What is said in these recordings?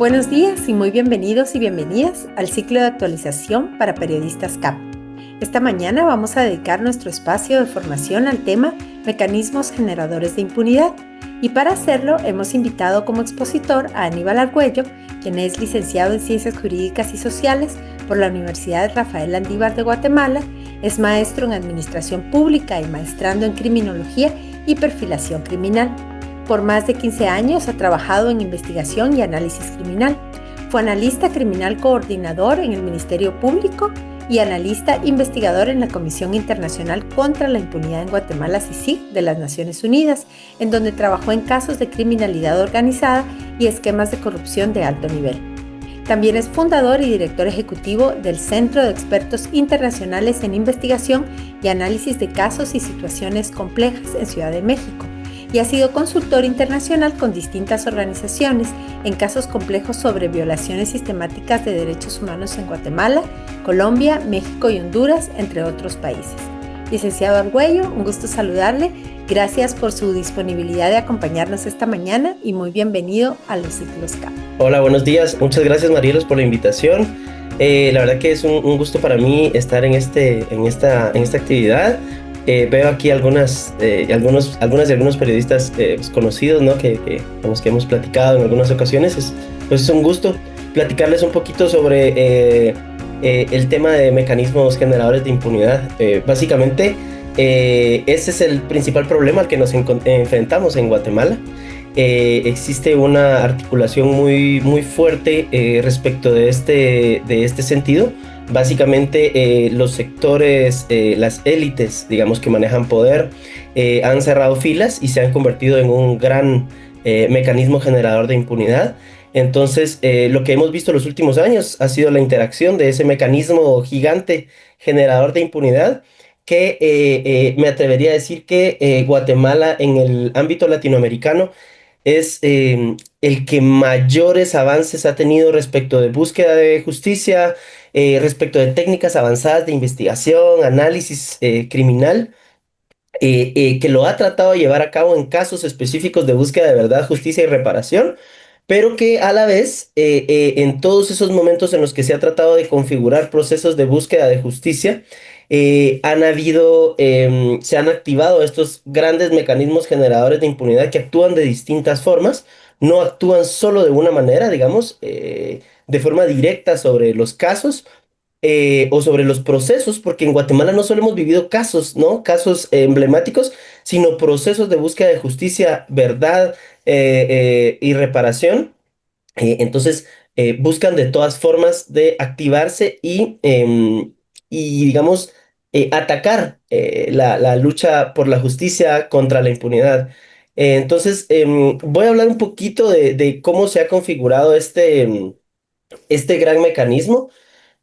Buenos días y muy bienvenidos y bienvenidas al ciclo de actualización para periodistas CAP. Esta mañana vamos a dedicar nuestro espacio de formación al tema Mecanismos generadores de impunidad, y para hacerlo hemos invitado como expositor a Aníbal Argüello, quien es licenciado en Ciencias Jurídicas y Sociales por la Universidad Rafael Landívar de Guatemala, es maestro en Administración Pública y maestrando en Criminología y Perfilación Criminal. Por más de 15 años ha trabajado en investigación y análisis criminal. Fue analista criminal coordinador en el Ministerio Público y analista investigador en la Comisión Internacional contra la Impunidad en Guatemala, CICIG, de las Naciones Unidas, en donde trabajó en casos de criminalidad organizada y esquemas de corrupción de alto nivel. También es fundador y director ejecutivo del Centro de Expertos Internacionales en Investigación y Análisis de Casos y Situaciones Complejas en Ciudad de México, y ha sido consultor internacional con distintas organizaciones en casos complejos sobre violaciones sistemáticas de derechos humanos en Guatemala, Colombia, México y Honduras, entre otros países. Licenciado Argüello, un gusto saludarle. Gracias por su disponibilidad de acompañarnos esta mañana y muy bienvenido a los ciclos CAP. Hola, buenos días. Muchas gracias, Marielos, por la invitación. La verdad que es un gusto para mí estar en esta actividad. Veo aquí algunos periodistas pues, conocidos, ¿no? Con los que hemos platicado en algunas ocasiones. Pues es un gusto platicarles un poquito sobre el tema de mecanismos generadores de impunidad. Básicamente, ese es el principal problema al que nos enfrentamos en Guatemala. Existe una articulación muy fuerte respecto de este sentido. Básicamente los sectores, las élites, digamos, que manejan poder, han cerrado filas y se han convertido en un gran mecanismo generador de impunidad. Entonces, lo que hemos visto en los últimos años ha sido la interacción de ese mecanismo gigante generador de impunidad que me atrevería a decir que Guatemala en el ámbito latinoamericano es el que mayores avances ha tenido respecto de búsqueda de justicia, respecto de técnicas avanzadas de investigación, análisis criminal, que lo ha tratado de llevar a cabo en casos específicos de búsqueda de verdad, justicia y reparación, pero que a la vez, en todos esos momentos en los que se ha tratado de configurar procesos de búsqueda de justicia, se han activado estos grandes mecanismos generadores de impunidad que actúan de distintas formas, no actúan solo de una manera, digamos, de forma directa sobre los casos, o sobre los procesos, porque en Guatemala no solo hemos vivido casos, ¿no? Casos emblemáticos, sino procesos de búsqueda de justicia, verdad y reparación. Entonces, buscan de todas formas de activarse y digamos, atacar la lucha por la justicia contra la impunidad. Entonces, voy a hablar un poquito de cómo se ha configurado este gran mecanismo.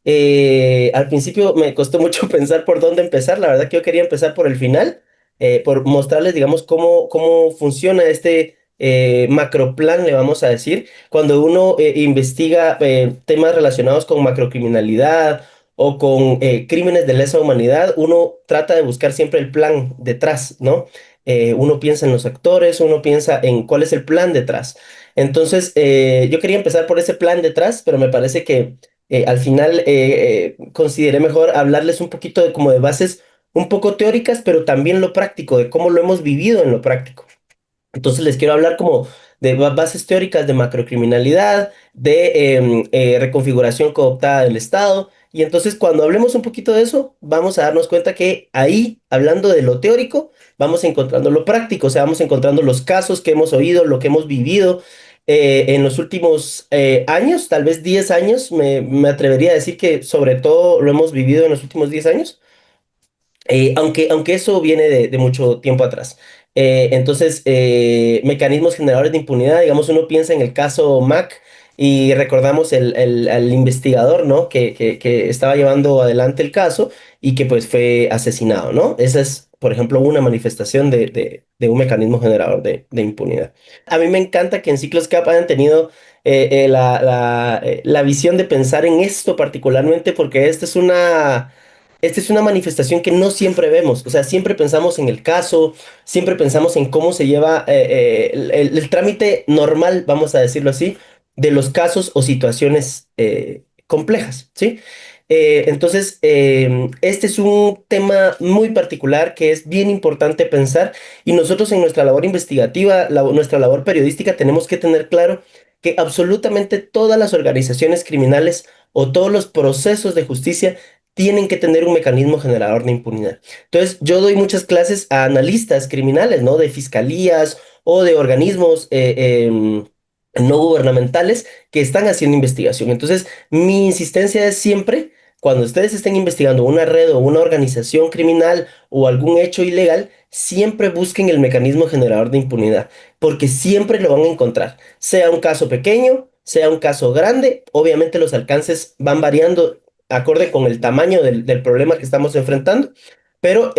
Al principio me costó mucho pensar por dónde empezar. La verdad que yo quería empezar por el final, por mostrarles, digamos, cómo funciona este macroplan, le vamos a decir, cuando uno investiga temas relacionados con macrocriminalidad o con crímenes de lesa humanidad. Uno trata de buscar siempre el plan detrás, ¿no? Uno piensa en los actores, uno piensa en cuál es el plan detrás. Entonces, yo quería empezar por ese plan detrás, pero me parece que al final consideré mejor hablarles un poquito de como de bases un poco teóricas, pero también lo práctico, de cómo lo hemos vivido en lo práctico. Entonces les quiero hablar como de bases teóricas de macrocriminalidad, de reconfiguración cooptada del Estado. Y entonces cuando hablemos un poquito de eso, vamos a darnos cuenta que ahí, hablando de lo teórico, vamos encontrando lo práctico, o sea, vamos encontrando los casos que hemos oído, lo que hemos vivido en los últimos años, tal vez 10 años. Me atrevería a decir que sobre todo lo hemos vivido en los últimos 10 años, aunque eso viene de mucho tiempo atrás. Entonces, mecanismos generadores de impunidad, digamos, uno piensa en el caso Mac y recordamos al investigador, ¿no? Que estaba llevando adelante el caso y que pues fue asesinado, ¿no? Esa es, por ejemplo, una manifestación de un mecanismo generador de impunidad. A mí me encanta que en Ciclos Cap hayan tenido la visión de pensar en esto particularmente, porque esta es una manifestación que no siempre vemos. O sea, siempre pensamos en el caso, siempre pensamos en cómo se lleva el trámite normal, vamos a decirlo así, de los casos o situaciones complejas, ¿sí? Entonces, este es un tema muy particular que es bien importante pensar y nosotros en nuestra labor investigativa, nuestra labor periodística, tenemos que tener claro que absolutamente todas las organizaciones criminales o todos los procesos de justicia tienen que tener un mecanismo generador de impunidad. Entonces, yo doy muchas clases a analistas criminales, ¿no? De fiscalías o de organismos no gubernamentales que están haciendo investigación. Entonces, mi insistencia es siempre, cuando ustedes estén investigando una red o una organización criminal o algún hecho ilegal, siempre busquen el mecanismo generador de impunidad, porque siempre lo van a encontrar, sea un caso pequeño, sea un caso grande, obviamente los alcances van variando acorde con el tamaño del problema que estamos enfrentando, pero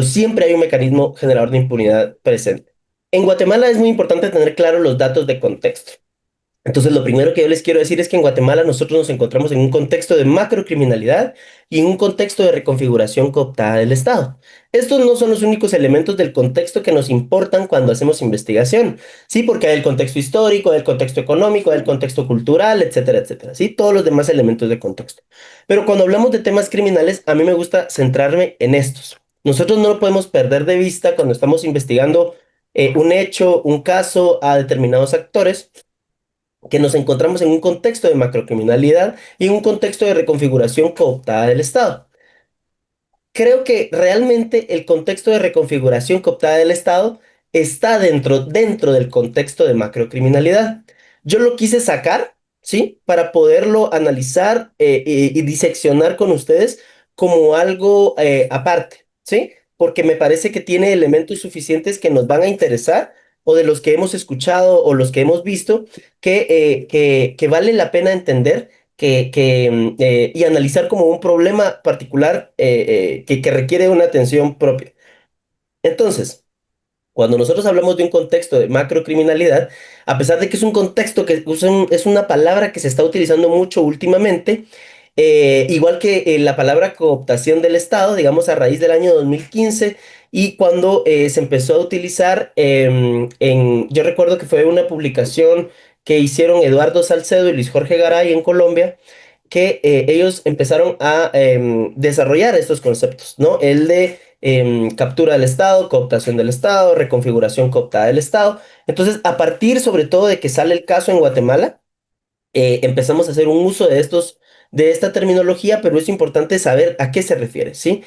siempre hay un mecanismo generador de impunidad presente. En Guatemala es muy importante tener claros los datos de contexto. Entonces, lo primero que yo les quiero decir es que en Guatemala nosotros nos encontramos en un contexto de macrocriminalidad y en un contexto de reconfiguración cooptada del Estado. Estos no son los únicos elementos del contexto que nos importan cuando hacemos investigación, ¿sí? Porque hay el contexto histórico, hay el contexto económico, hay el contexto cultural, etcétera, etcétera, ¿sí? Todos los demás elementos de contexto. Pero cuando hablamos de temas criminales, a mí me gusta centrarme en estos. Nosotros no lo podemos perder de vista cuando estamos investigando un hecho, un caso a determinados actores que nos encontramos en un contexto de macrocriminalidad y en un contexto de reconfiguración cooptada del Estado. Creo que realmente el contexto de reconfiguración cooptada del Estado está dentro del contexto de macrocriminalidad. Yo lo quise sacar, ¿sí? Para poderlo analizar y diseccionar con ustedes como algo aparte, ¿sí? Porque me parece que tiene elementos suficientes que nos van a interesar o de los que hemos escuchado o los que hemos visto que vale la pena entender y analizar como un problema particular que requiere una atención propia. Entonces, cuando nosotros hablamos de un contexto de macrocriminalidad, a pesar de que es un contexto que es una palabra que se está utilizando mucho últimamente, igual que la palabra cooptación del Estado, digamos a raíz del año 2015, y cuando se empezó a utilizar yo recuerdo que fue una publicación que hicieron Eduardo Salcedo y Luis Jorge Garay en Colombia, que ellos empezaron a desarrollar estos conceptos, ¿no? El de captura del Estado, cooptación del Estado, reconfiguración cooptada del Estado. Entonces, a partir sobre todo de que sale el caso en Guatemala, empezamos a hacer un uso de esta terminología, pero es importante saber a qué se refiere, ¿sí?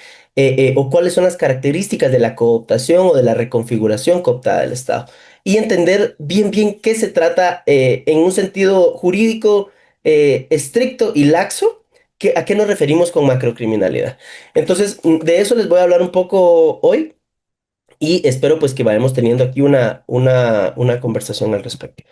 O cuáles son las características de la cooptación o de la reconfiguración cooptada del Estado. Y entender bien qué se trata en un sentido jurídico estricto y laxo, a qué nos referimos con macrocriminalidad. Entonces, de eso les voy a hablar un poco hoy y espero pues que vayamos teniendo aquí una conversación al respecto.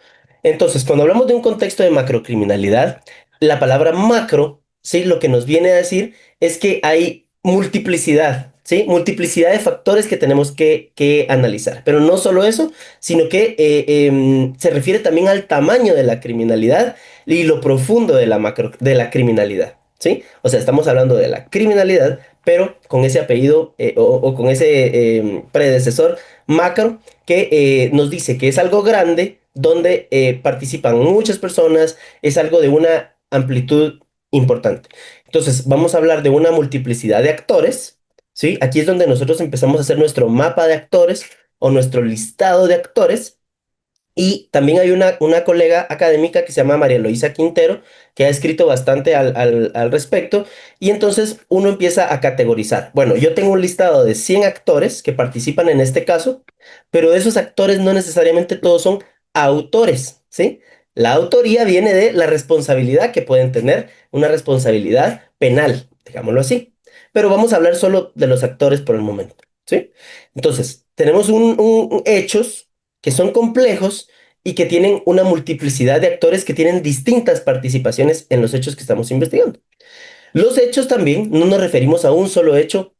Entonces, cuando hablamos de un contexto de macrocriminalidad, la palabra macro, ¿sí? Lo que nos viene a decir es que hay multiplicidad, ¿sí? Multiplicidad de factores que tenemos que analizar. Pero no solo eso, sino que se refiere también al tamaño de la criminalidad y lo profundo de de la criminalidad, ¿sí? O sea, estamos hablando de la criminalidad, pero con ese apellido o con ese predecesor macro que nos dice que es algo grande donde participan muchas personas, es algo de una amplitud importante. Entonces, vamos a hablar de una multiplicidad de actores, ¿sí? Aquí es donde nosotros empezamos a hacer nuestro mapa de actores o nuestro listado de actores. Y también hay una colega académica que se llama María Eloísa Quintero, que ha escrito bastante al respecto, y entonces uno empieza a categorizar. Bueno, yo tengo un listado de 100 actores que participan en este caso, pero de esos actores no necesariamente todos son autores, ¿sí? La autoría viene de la responsabilidad que pueden tener, una responsabilidad penal, digámoslo así. Pero vamos a hablar solo de los actores por el momento, ¿sí? Entonces, tenemos hechos que son complejos y que tienen una multiplicidad de actores que tienen distintas participaciones en los hechos que estamos investigando. Los hechos también no nos referimos a un solo hecho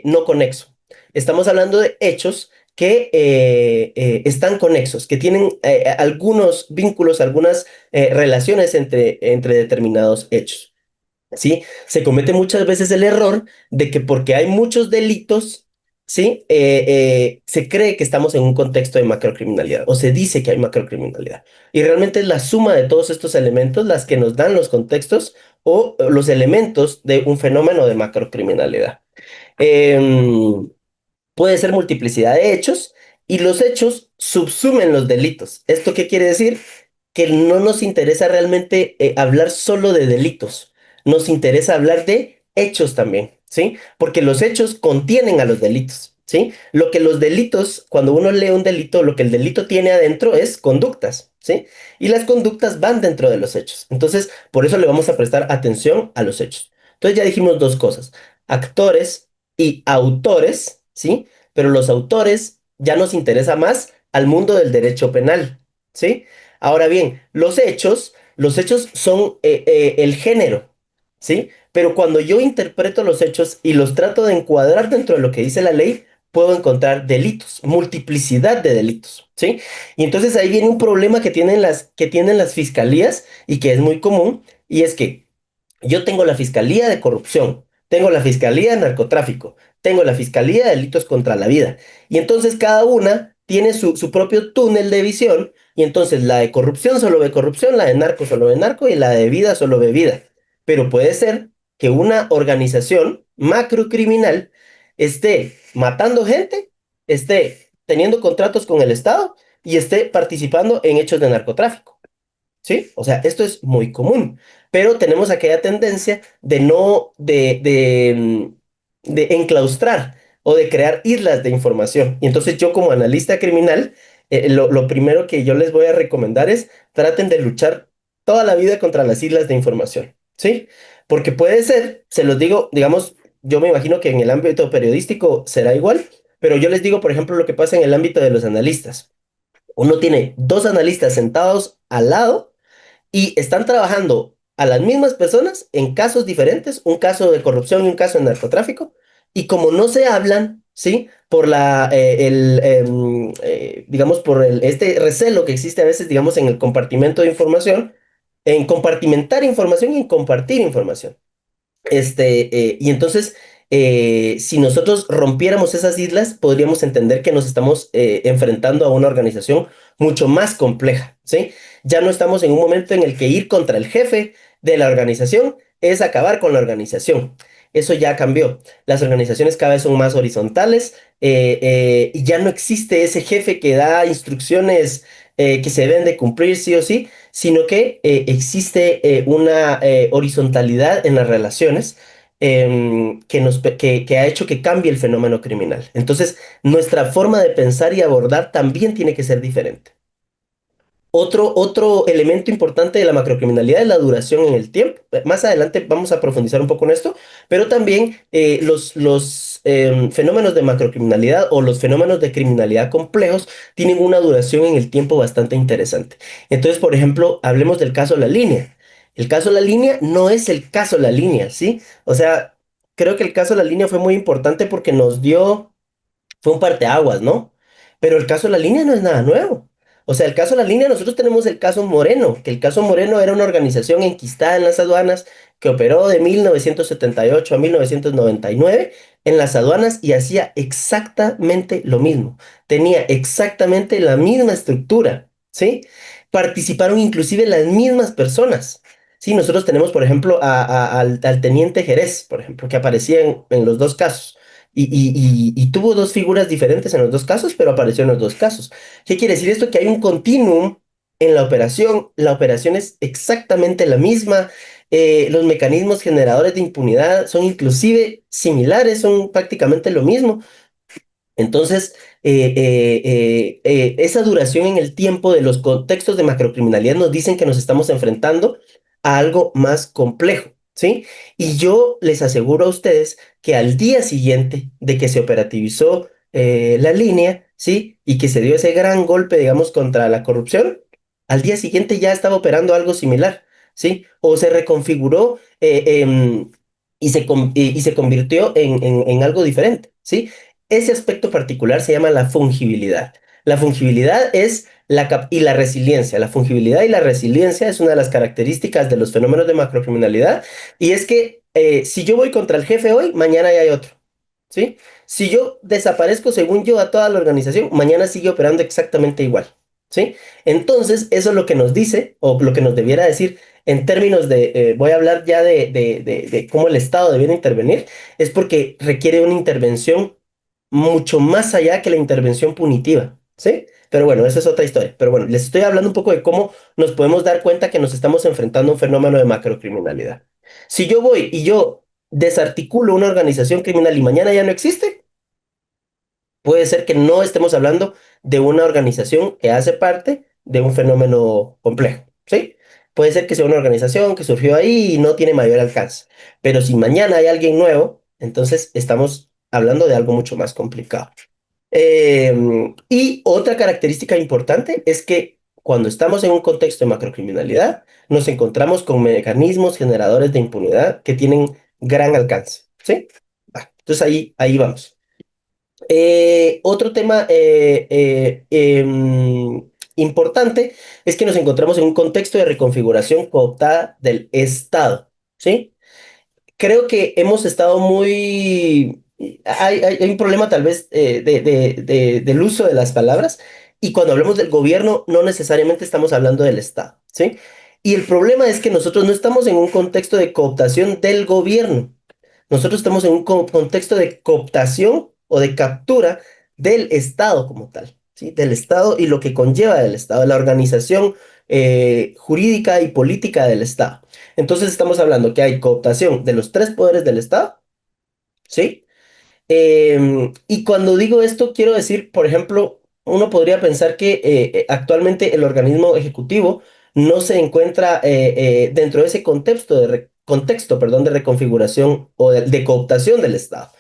no conexo. Estamos hablando de hechos que están conexos, que tienen algunos vínculos, algunas relaciones entre determinados hechos. ¿Sí? Se comete muchas veces el error de que porque hay muchos delitos, ¿sí? Se cree que estamos en un contexto de macrocriminalidad o se dice que hay macrocriminalidad. Y realmente es la suma de todos estos elementos las que nos dan los contextos o los elementos de un fenómeno de macrocriminalidad. Em, Puede ser multiplicidad de hechos y los hechos subsumen los delitos. ¿Esto qué quiere decir? Que no nos interesa realmente hablar solo de delitos, nos interesa hablar de hechos también, ¿sí? Porque los hechos contienen a los delitos, ¿sí? Lo que los delitos, cuando uno lee un delito, lo que el delito tiene adentro es conductas, ¿sí? Y las conductas van dentro de los hechos. Entonces, por eso le vamos a prestar atención a los hechos. Entonces ya dijimos dos cosas, actores y autores, ¿sí? Pero los autores ya nos interesa más al mundo del derecho penal, ¿sí? Ahora bien, los hechos son el género, ¿sí? Pero cuando yo interpreto los hechos y los trato de encuadrar dentro de lo que dice la ley, puedo encontrar delitos, multiplicidad de delitos, ¿sí? Y entonces ahí viene un problema que tienen las fiscalías y que es muy común, y es que yo tengo la Fiscalía de Corrupción, tengo la Fiscalía de Narcotráfico, tengo la Fiscalía de Delitos contra la Vida. Y entonces cada una tiene su propio túnel de visión. Y entonces la de corrupción solo ve corrupción, la de narco solo ve narco y la de vida solo ve vida. Pero puede ser que una organización macrocriminal esté matando gente, esté teniendo contratos con el Estado y esté participando en hechos de narcotráfico. ¿Sí? O sea, esto es muy común, pero tenemos aquella tendencia de no, de enclaustrar o de crear islas de información. Y entonces yo como analista criminal, lo primero que yo les voy a recomendar es traten de luchar toda la vida contra las islas de información, ¿sí? Porque puede ser, se los digo, digamos, yo me imagino que en el ámbito periodístico será igual, pero yo les digo, por ejemplo, lo que pasa en el ámbito de los analistas. Uno tiene dos analistas sentados al lado y están trabajando a las mismas personas en casos diferentes, un caso de corrupción y un caso de narcotráfico, y como no se hablan, ¿sí? Por digamos, por este recelo que existe a veces, digamos, en el compartimento de información, en compartimentar información y en compartir información. Y entonces, si nosotros rompiéramos esas islas, podríamos entender que nos estamos enfrentando a una organización mucho más compleja, ¿sí? Ya no estamos en un momento en el que ir contra el jefe de la organización es acabar con la organización. Eso ya cambió. Las organizaciones cada vez son más horizontales y ya no existe ese jefe que da instrucciones que se deben de cumplir sí o sí, sino que existe una horizontalidad en las relaciones que ha hecho que cambie el fenómeno criminal. Entonces, nuestra forma de pensar y abordar también tiene que ser diferente. Otro elemento importante de la macrocriminalidad es la duración en el tiempo. Más adelante vamos a profundizar un poco en esto, pero también los fenómenos de macrocriminalidad o los fenómenos de criminalidad complejos tienen una duración en el tiempo bastante interesante. Entonces, por ejemplo, hablemos del caso La Línea. El caso La Línea no es el caso La Línea, ¿sí? O sea, creo que el caso La Línea fue muy importante porque fue un parteaguas, ¿no? Pero el caso de la línea no es nada nuevo. O sea, el caso de la línea, nosotros tenemos el caso Moreno, que el caso Moreno era una organización enquistada en las aduanas que operó de 1978 a 1999 en las aduanas y hacía exactamente lo mismo. Tenía exactamente la misma estructura, ¿sí? Participaron inclusive las mismas personas. Sí, nosotros tenemos, por ejemplo, al teniente Jerez, por ejemplo, que aparecía en los dos casos. Y tuvo dos figuras diferentes en los dos casos, pero apareció en los dos casos. ¿Qué quiere decir esto? Que hay un continuum en la operación es exactamente la misma, los mecanismos generadores de impunidad son inclusive similares, son prácticamente lo mismo. Entonces, esa duración en el tiempo de los contextos de macrocriminalidad nos dicen que nos estamos enfrentando a algo más complejo, ¿sí? Y yo les aseguro a ustedes que al día siguiente de que se operativizó la línea, ¿sí? Y que se dio ese gran golpe, digamos, contra la corrupción, al día siguiente ya estaba operando algo similar, ¿sí? O se reconfiguró y se convirtió en algo diferente, ¿sí? Ese aspecto particular se llama la fungibilidad. La fungibilidad es y la resiliencia. La fungibilidad y la resiliencia es una de las características de los fenómenos de macrocriminalidad y es que si yo voy contra el jefe hoy, mañana ya hay otro. ¿sí? Si yo desaparezco, según yo, a toda la organización, mañana sigue operando exactamente igual, ¿sí? Entonces, eso es lo que nos dice, o lo que nos debiera decir en términos de, voy a hablar ya de cómo el Estado debiera intervenir, es porque requiere una intervención mucho más allá que la intervención punitiva, ¿sí? Pero bueno, esa es otra historia. Pero bueno, les estoy hablando un poco de cómo nos podemos dar cuenta que nos estamos enfrentando a un fenómeno de macrocriminalidad. Si yo voy y yo desarticulo una organización criminal y mañana ya no existe, puede ser que no estemos hablando de una organización que hace parte de un fenómeno complejo, ¿sí? Puede ser que sea una organización que surgió ahí y no tiene mayor alcance. Pero si mañana hay alguien nuevo, entonces estamos hablando de algo mucho más complicado. Y otra característica importante es que cuando estamos en un contexto de macrocriminalidad, nos encontramos con mecanismos generadores de impunidad que tienen gran alcance, ¿sí? Entonces ahí vamos. Otro tema importante es que nos encontramos en un contexto de reconfiguración cooptada del Estado, ¿sí? Creo que hemos estado muy... hay un problema tal vez del uso de las palabras y cuando hablamos del gobierno no necesariamente estamos hablando del Estado, ¿sí? Y el problema es que nosotros no estamos en un contexto de cooptación del gobierno. Nosotros estamos en un contexto de cooptación o de captura del Estado como tal, ¿sí? Del Estado y lo que conlleva del Estado, la organización jurídica y política del Estado. Entonces estamos hablando que hay cooptación de los tres poderes del Estado, ¿sí? Y cuando digo esto, quiero decir, por ejemplo, uno podría pensar que actualmente el organismo ejecutivo no se encuentra dentro de ese contexto, perdón, de reconfiguración o de cooptación del Estado.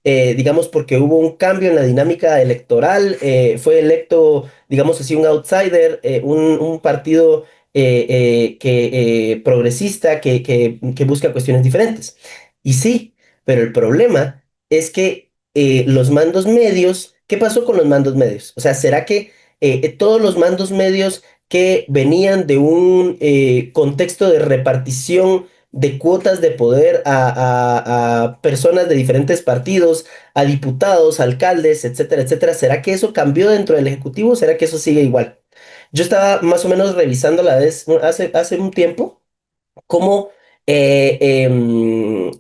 Digamos, porque hubo un cambio en la dinámica electoral, fue electo, digamos así, un outsider, un partido progresista que busca cuestiones diferentes. Y sí, pero el problema es que los mandos medios, ¿qué pasó con los mandos medios? O sea, ¿será que todos los mandos medios que venían de un contexto de repartición de cuotas de poder a personas de diferentes partidos, a diputados, alcaldes, etcétera, etcétera, ¿será que eso cambió dentro del Ejecutivo o será que eso sigue igual? Yo estaba más o menos revisando la vez, hace un tiempo, cómo eh, em,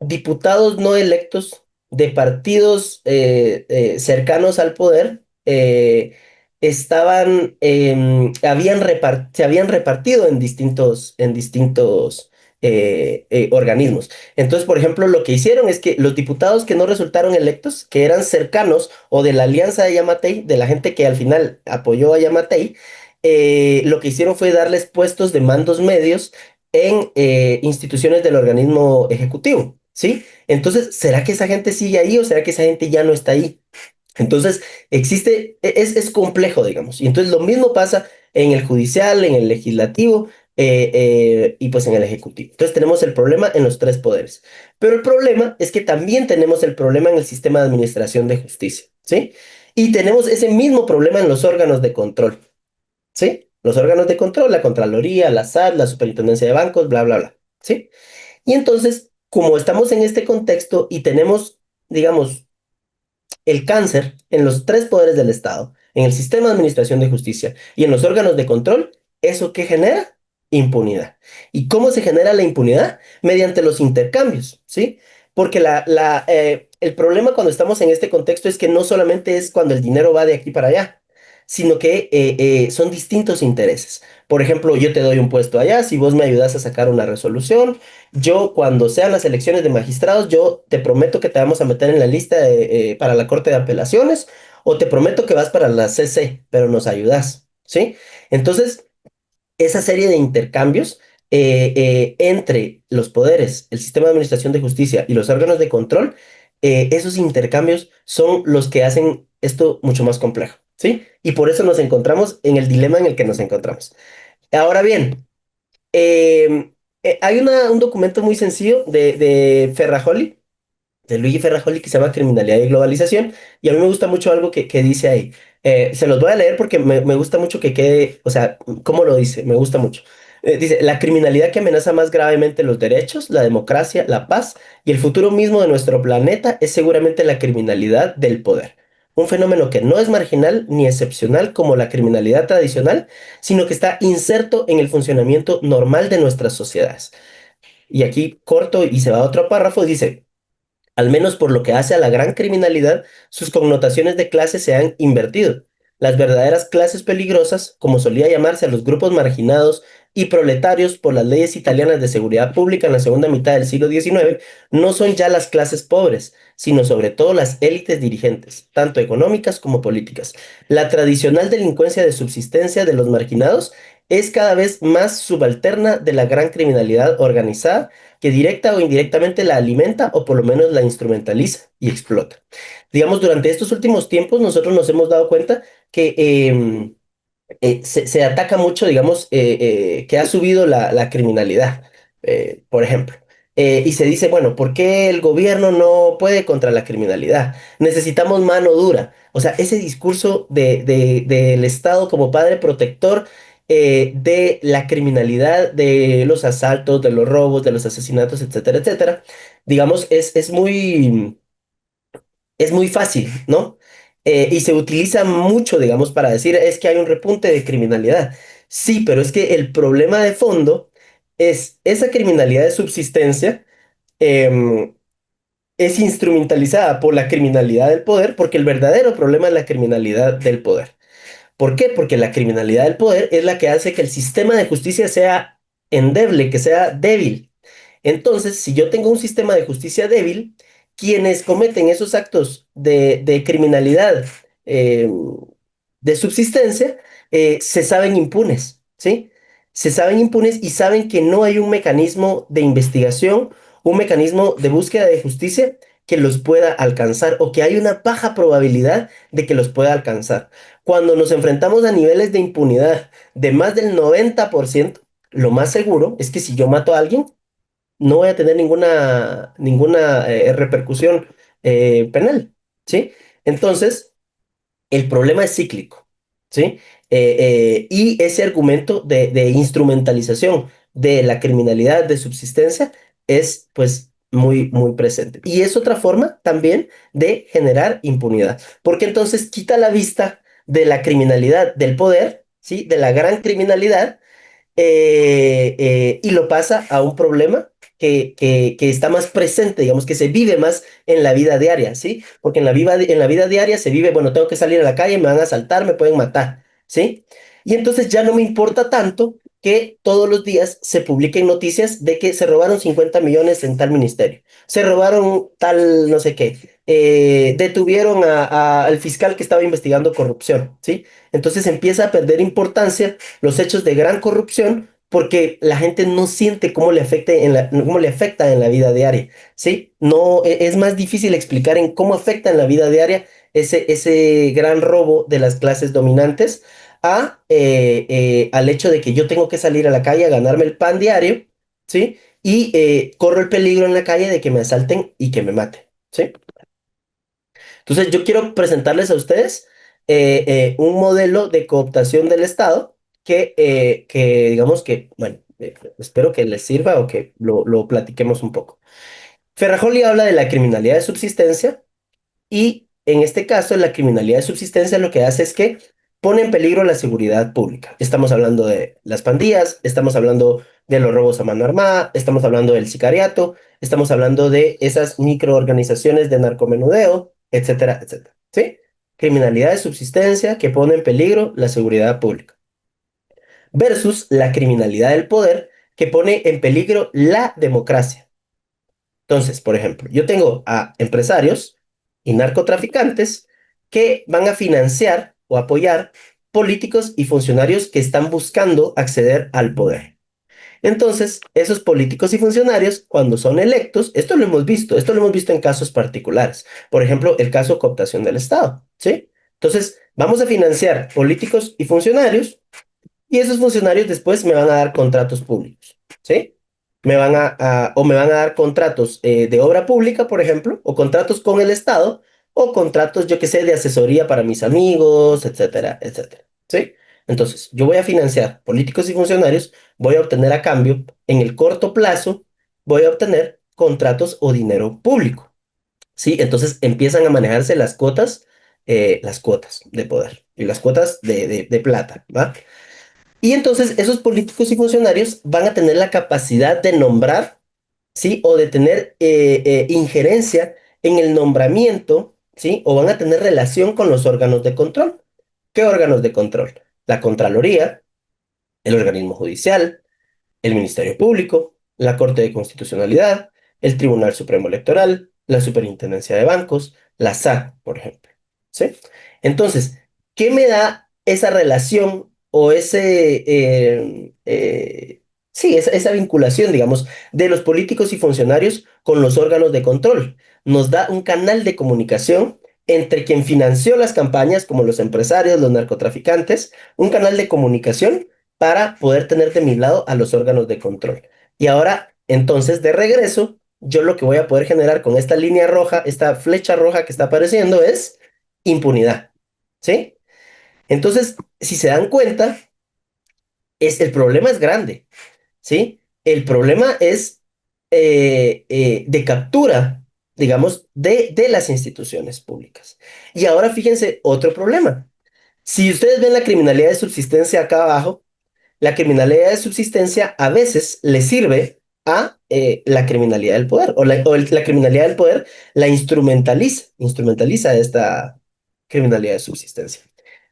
diputados no electos de partidos cercanos al poder se habían repartido en distintos organismos. Entonces, por ejemplo, lo que hicieron es que los diputados que no resultaron electos, que eran cercanos o de la alianza de Yamatei, de la gente que al final apoyó a Yamatei, lo que hicieron fue darles puestos de mandos medios en instituciones del organismo ejecutivo, ¿sí? Entonces, ¿será que esa gente sigue ahí o será que esa gente ya no está ahí? Entonces, es complejo, digamos. Y entonces lo mismo pasa en el judicial, en el legislativo y pues en el ejecutivo. Entonces tenemos el problema en los tres poderes. Pero el problema es que también tenemos el problema en el sistema de administración de justicia, ¿sí? Y tenemos ese mismo problema en los órganos de control. ¿Sí? Los órganos de control, la Contraloría, la SAT, la Superintendencia de Bancos, bla, bla, bla, ¿sí? Y entonces, como estamos en este contexto y tenemos, digamos, el cáncer en los tres poderes del Estado, en el sistema de administración de justicia y en los órganos de control, ¿eso qué genera? Impunidad. ¿Y cómo se genera la impunidad? Mediante los intercambios, ¿sí? Porque el problema cuando estamos en este contexto es que no solamente es cuando el dinero va de aquí para allá, sino que son distintos intereses. Por ejemplo, yo te doy un puesto allá, si vos me ayudas a sacar una resolución, yo, cuando sean las elecciones de magistrados, yo te prometo que te vamos a meter en la lista para la Corte de Apelaciones o te prometo que vas para la CC, pero nos ayudas, ¿sí? Entonces, esa serie de intercambios entre los poderes, el sistema de administración de justicia y los órganos de control, esos intercambios son los que hacen esto mucho más complejo, ¿sí? Y por eso nos encontramos en el dilema en el que nos encontramos. Ahora bien, hay un documento muy sencillo de Ferrajoli, de Luigi Ferrajoli, que se llama Criminalidad y Globalización, y a mí me gusta mucho algo que dice ahí. Se los voy a leer porque me gusta mucho que quede, o sea, cómo lo dice, me gusta mucho. Dice, la criminalidad que amenaza más gravemente los derechos, la democracia, la paz y el futuro mismo de nuestro planeta es seguramente la criminalidad del poder. Un fenómeno que no es marginal ni excepcional como la criminalidad tradicional, sino que está inserto en el funcionamiento normal de nuestras sociedades. Y aquí corto y se va a otro párrafo, dice, al menos por lo que hace a la gran criminalidad, sus connotaciones de clase se han invertido. Las verdaderas clases peligrosas, como solía llamarse a los grupos marginados y proletarios por las leyes italianas de seguridad pública en la segunda mitad del siglo XIX, no son ya las clases pobres, sino sobre todo las élites dirigentes, tanto económicas como políticas. La tradicional delincuencia de subsistencia de los marginados es cada vez más subalterna de la gran criminalidad organizada que directa o indirectamente la alimenta o por lo menos la instrumentaliza y explota. Digamos, durante estos últimos tiempos nosotros nos hemos dado cuenta que se ataca mucho, digamos, que ha subido la criminalidad, por ejemplo. Y se dice, bueno, ¿por qué el gobierno no puede contra la criminalidad? Necesitamos mano dura. O sea, ese discurso del Estado como padre protector de la criminalidad, de los asaltos, de los robos, de los asesinatos, etcétera, etcétera, digamos, es muy fácil, ¿no? Y se utiliza mucho, digamos, para decir es que hay un repunte de criminalidad. Sí, pero es que el problema de fondo es esa criminalidad de subsistencia em, es instrumentalizada por la criminalidad del poder, porque el verdadero problema es la criminalidad del poder. ¿Por qué? Porque la criminalidad del poder es la que hace que el sistema de justicia sea endeble, que sea débil. Entonces, si yo tengo un sistema de justicia débil, quienes cometen esos actos de criminalidad eh, de subsistencia se saben impunes, ¿sí? Se saben impunes y saben que no hay un mecanismo de investigación, un mecanismo de búsqueda de justicia que los pueda alcanzar o que hay una baja probabilidad de que los pueda alcanzar. Cuando nos enfrentamos a niveles de impunidad de más del 90%, lo más seguro es que si yo mato a alguien, no voy a tener ninguna repercusión penal, ¿sí? Entonces, el problema es cíclico, ¿sí? Y ese argumento de instrumentalización de la criminalidad de subsistencia es, pues, muy presente. Y es otra forma también de generar impunidad, porque entonces quita la vista de la criminalidad del poder, ¿sí? De la gran criminalidad y lo pasa a un problema que está más presente, digamos, que se vive más en la vida diaria, ¿sí? Porque en la vida diaria se vive, bueno, tengo que salir a la calle, me van a asaltar, me pueden matar, ¿sí? Y entonces ya no me importa tanto que todos los días se publiquen noticias de que se robaron 50 millones en tal ministerio, se robaron tal no sé qué, detuvieron al fiscal que estaba investigando corrupción, ¿sí? Entonces empieza a perder importancia los hechos de gran corrupción porque la gente no siente cómo le afecta en la vida diaria, ¿sí? No, es más difícil explicar en cómo afecta en la vida diaria ese gran robo de las clases dominantes al hecho de que yo tengo que salir a la calle a ganarme el pan diario, ¿sí? Y corro el peligro en la calle de que me asalten y que me maten, ¿sí? Entonces, yo quiero presentarles a ustedes un modelo de cooptación del Estado que digamos que, bueno, espero que les sirva o que lo platiquemos un poco. Ferrajoli habla de la criminalidad de subsistencia y en este caso, la criminalidad de subsistencia lo que hace es que pone en peligro la seguridad pública. Estamos hablando de las pandillas, estamos hablando de los robos a mano armada, estamos hablando del sicariato, estamos hablando de esas microorganizaciones de narcomenudeo, etcétera, etcétera. ¿Sí? Criminalidad de subsistencia que pone en peligro la seguridad pública. Versus la criminalidad del poder que pone en peligro la democracia. Entonces, por ejemplo, yo tengo a empresarios y narcotraficantes que van a financiar o apoyar políticos y funcionarios que están buscando acceder al poder. Entonces, esos políticos y funcionarios, cuando son electos, esto lo hemos visto en casos particulares. Por ejemplo, el caso cooptación del Estado, ¿sí? Entonces, vamos a financiar políticos y funcionarios y esos funcionarios después me van a dar contratos públicos, ¿sí? O me van a dar contratos de obra pública, por ejemplo, o contratos con el Estado, o contratos, yo qué sé, de asesoría para mis amigos, etcétera, etcétera, ¿sí? Entonces, yo voy a financiar políticos y funcionarios, voy a obtener a cambio, en el corto plazo, voy a obtener contratos o dinero público, ¿sí? Entonces empiezan a manejarse las cuotas de poder y las cuotas de plata, ¿va? Y entonces esos políticos y funcionarios van a tener la capacidad de nombrar, ¿sí? O de tener injerencia en el nombramiento, ¿sí? O van a tener relación con los órganos de control. ¿Qué órganos de control? La Contraloría, el organismo judicial, el Ministerio Público, la Corte de Constitucionalidad, el Tribunal Supremo Electoral, la Superintendencia de Bancos, la SAC, por ejemplo. ¿Sí? Entonces, ¿qué me da esa relación o sí, esa vinculación, digamos, de los políticos y funcionarios con los órganos de control? Nos da un canal de comunicación entre quien financió las campañas, como los empresarios, los narcotraficantes, un canal de comunicación para poder tener de mi lado a los órganos de control. Y ahora, entonces, de regreso, yo lo que voy a poder generar con esta línea roja, esta flecha roja que está apareciendo es impunidad, ¿sí? Entonces, si se dan cuenta, el problema es grande, ¿sí? El problema es de captura, digamos, de las instituciones públicas. Y ahora fíjense, otro problema. Si ustedes ven la criminalidad de subsistencia acá abajo, la criminalidad de subsistencia a veces le sirve a la criminalidad del poder, la criminalidad del poder la instrumentaliza esta criminalidad de subsistencia.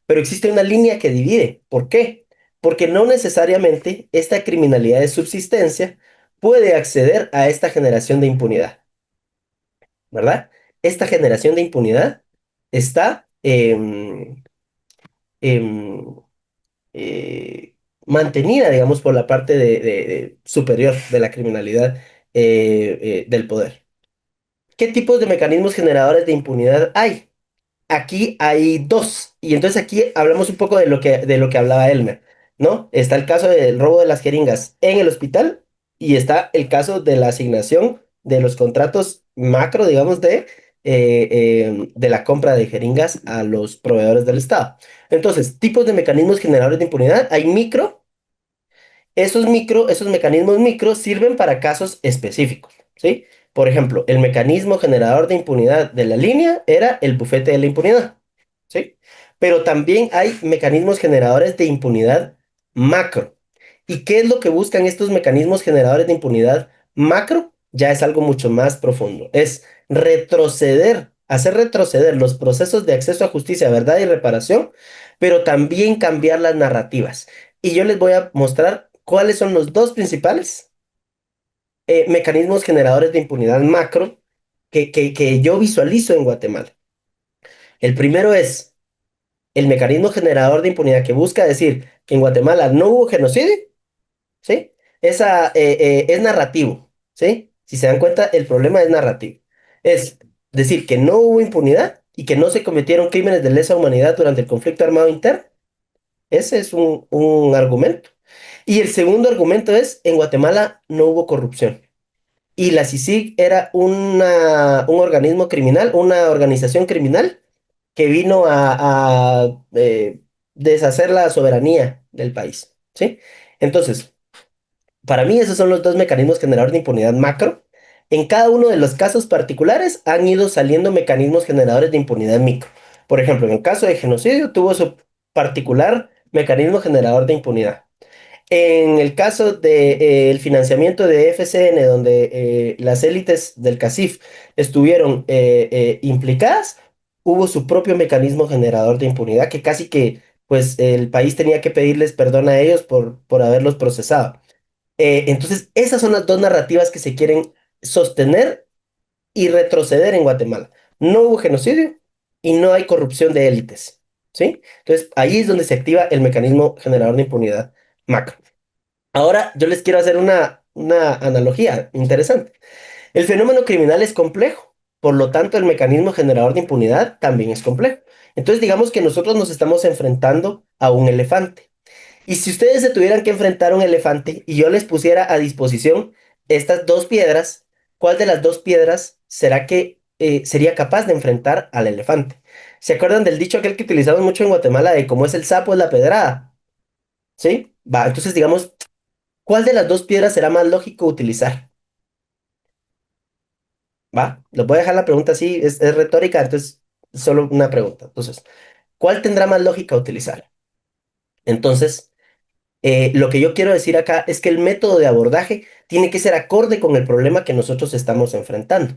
Pero existe una línea que divide. ¿Por qué? Porque no necesariamente esta criminalidad de subsistencia puede acceder a esta generación de impunidad, ¿verdad? Esta generación de impunidad está em, mantenida, digamos, por la parte superior de la criminalidad del poder. ¿Qué tipos de mecanismos generadores de impunidad hay? Aquí hay dos, y entonces aquí hablamos un poco de lo que hablaba Elmer, ¿no? Está el caso del robo de las jeringas en el hospital y está el caso de la asignación de los contratos macro, digamos, de la compra de jeringas a los proveedores del Estado. Entonces, tipos de mecanismos generadores de impunidad, hay micro. Esos mecanismos micro sirven para casos específicos, ¿sí? Por ejemplo, el mecanismo generador de impunidad de la línea era el bufete de la impunidad, ¿sí? Pero también hay mecanismos generadores de impunidad macro. ¿Y qué es lo que buscan estos mecanismos generadores de impunidad macro? Ya es algo mucho más profundo. Es hacer retroceder los procesos de acceso a justicia, verdad y reparación, pero también cambiar las narrativas. Y yo les voy a mostrar cuáles son los dos principales mecanismos generadores de impunidad macro que yo visualizo en Guatemala. El primero es el mecanismo generador de impunidad que busca decir que en Guatemala no hubo genocidio, ¿sí? Es narrativo, ¿sí? Si se dan cuenta, el problema es narrativo. Es decir, que no hubo impunidad y que no se cometieron crímenes de lesa humanidad durante el conflicto armado interno. Ese es un argumento. Y el segundo argumento es, en Guatemala no hubo corrupción. Y la CICIG era un organismo criminal, una organización criminal que vino a deshacer la soberanía del país, ¿sí? Entonces, para mí esos son los dos mecanismos generadores de impunidad macro. En cada uno de los casos particulares han ido saliendo mecanismos generadores de impunidad micro. Por ejemplo, en el caso de genocidio tuvo su particular mecanismo generador de impunidad. En el caso del financiamiento de FCN, donde las élites del CACIF estuvieron implicadas, hubo su propio mecanismo generador de impunidad que casi que pues el país tenía que pedirles perdón a ellos por haberlos procesado. Entonces, esas son las dos narrativas que se quieren sostener y retroceder en Guatemala. No hubo genocidio y no hay corrupción de élites, ¿sí? Entonces, ahí es donde se activa el mecanismo generador de impunidad macro. Ahora yo les quiero hacer una analogía interesante. El fenómeno criminal es complejo, por lo tanto el mecanismo generador de impunidad también es complejo. Entonces digamos que nosotros nos estamos enfrentando a un elefante. Y si ustedes se tuvieran que enfrentar a un elefante y yo les pusiera a disposición estas dos piedras, ¿cuál de las dos piedras será que sería capaz de enfrentar al elefante? ¿Se acuerdan del dicho aquel que utilizamos mucho en Guatemala de cómo es el sapo es la pedrada? ¿Sí? Va, entonces digamos, ¿cuál de las dos piedras será más lógico utilizar? ¿Va? Les voy a dejar la pregunta así, es retórica, entonces solo una pregunta. Entonces, ¿cuál tendrá más lógica utilizar? Entonces, lo que yo quiero decir acá es que el método de abordaje tiene que ser acorde con el problema que nosotros estamos enfrentando.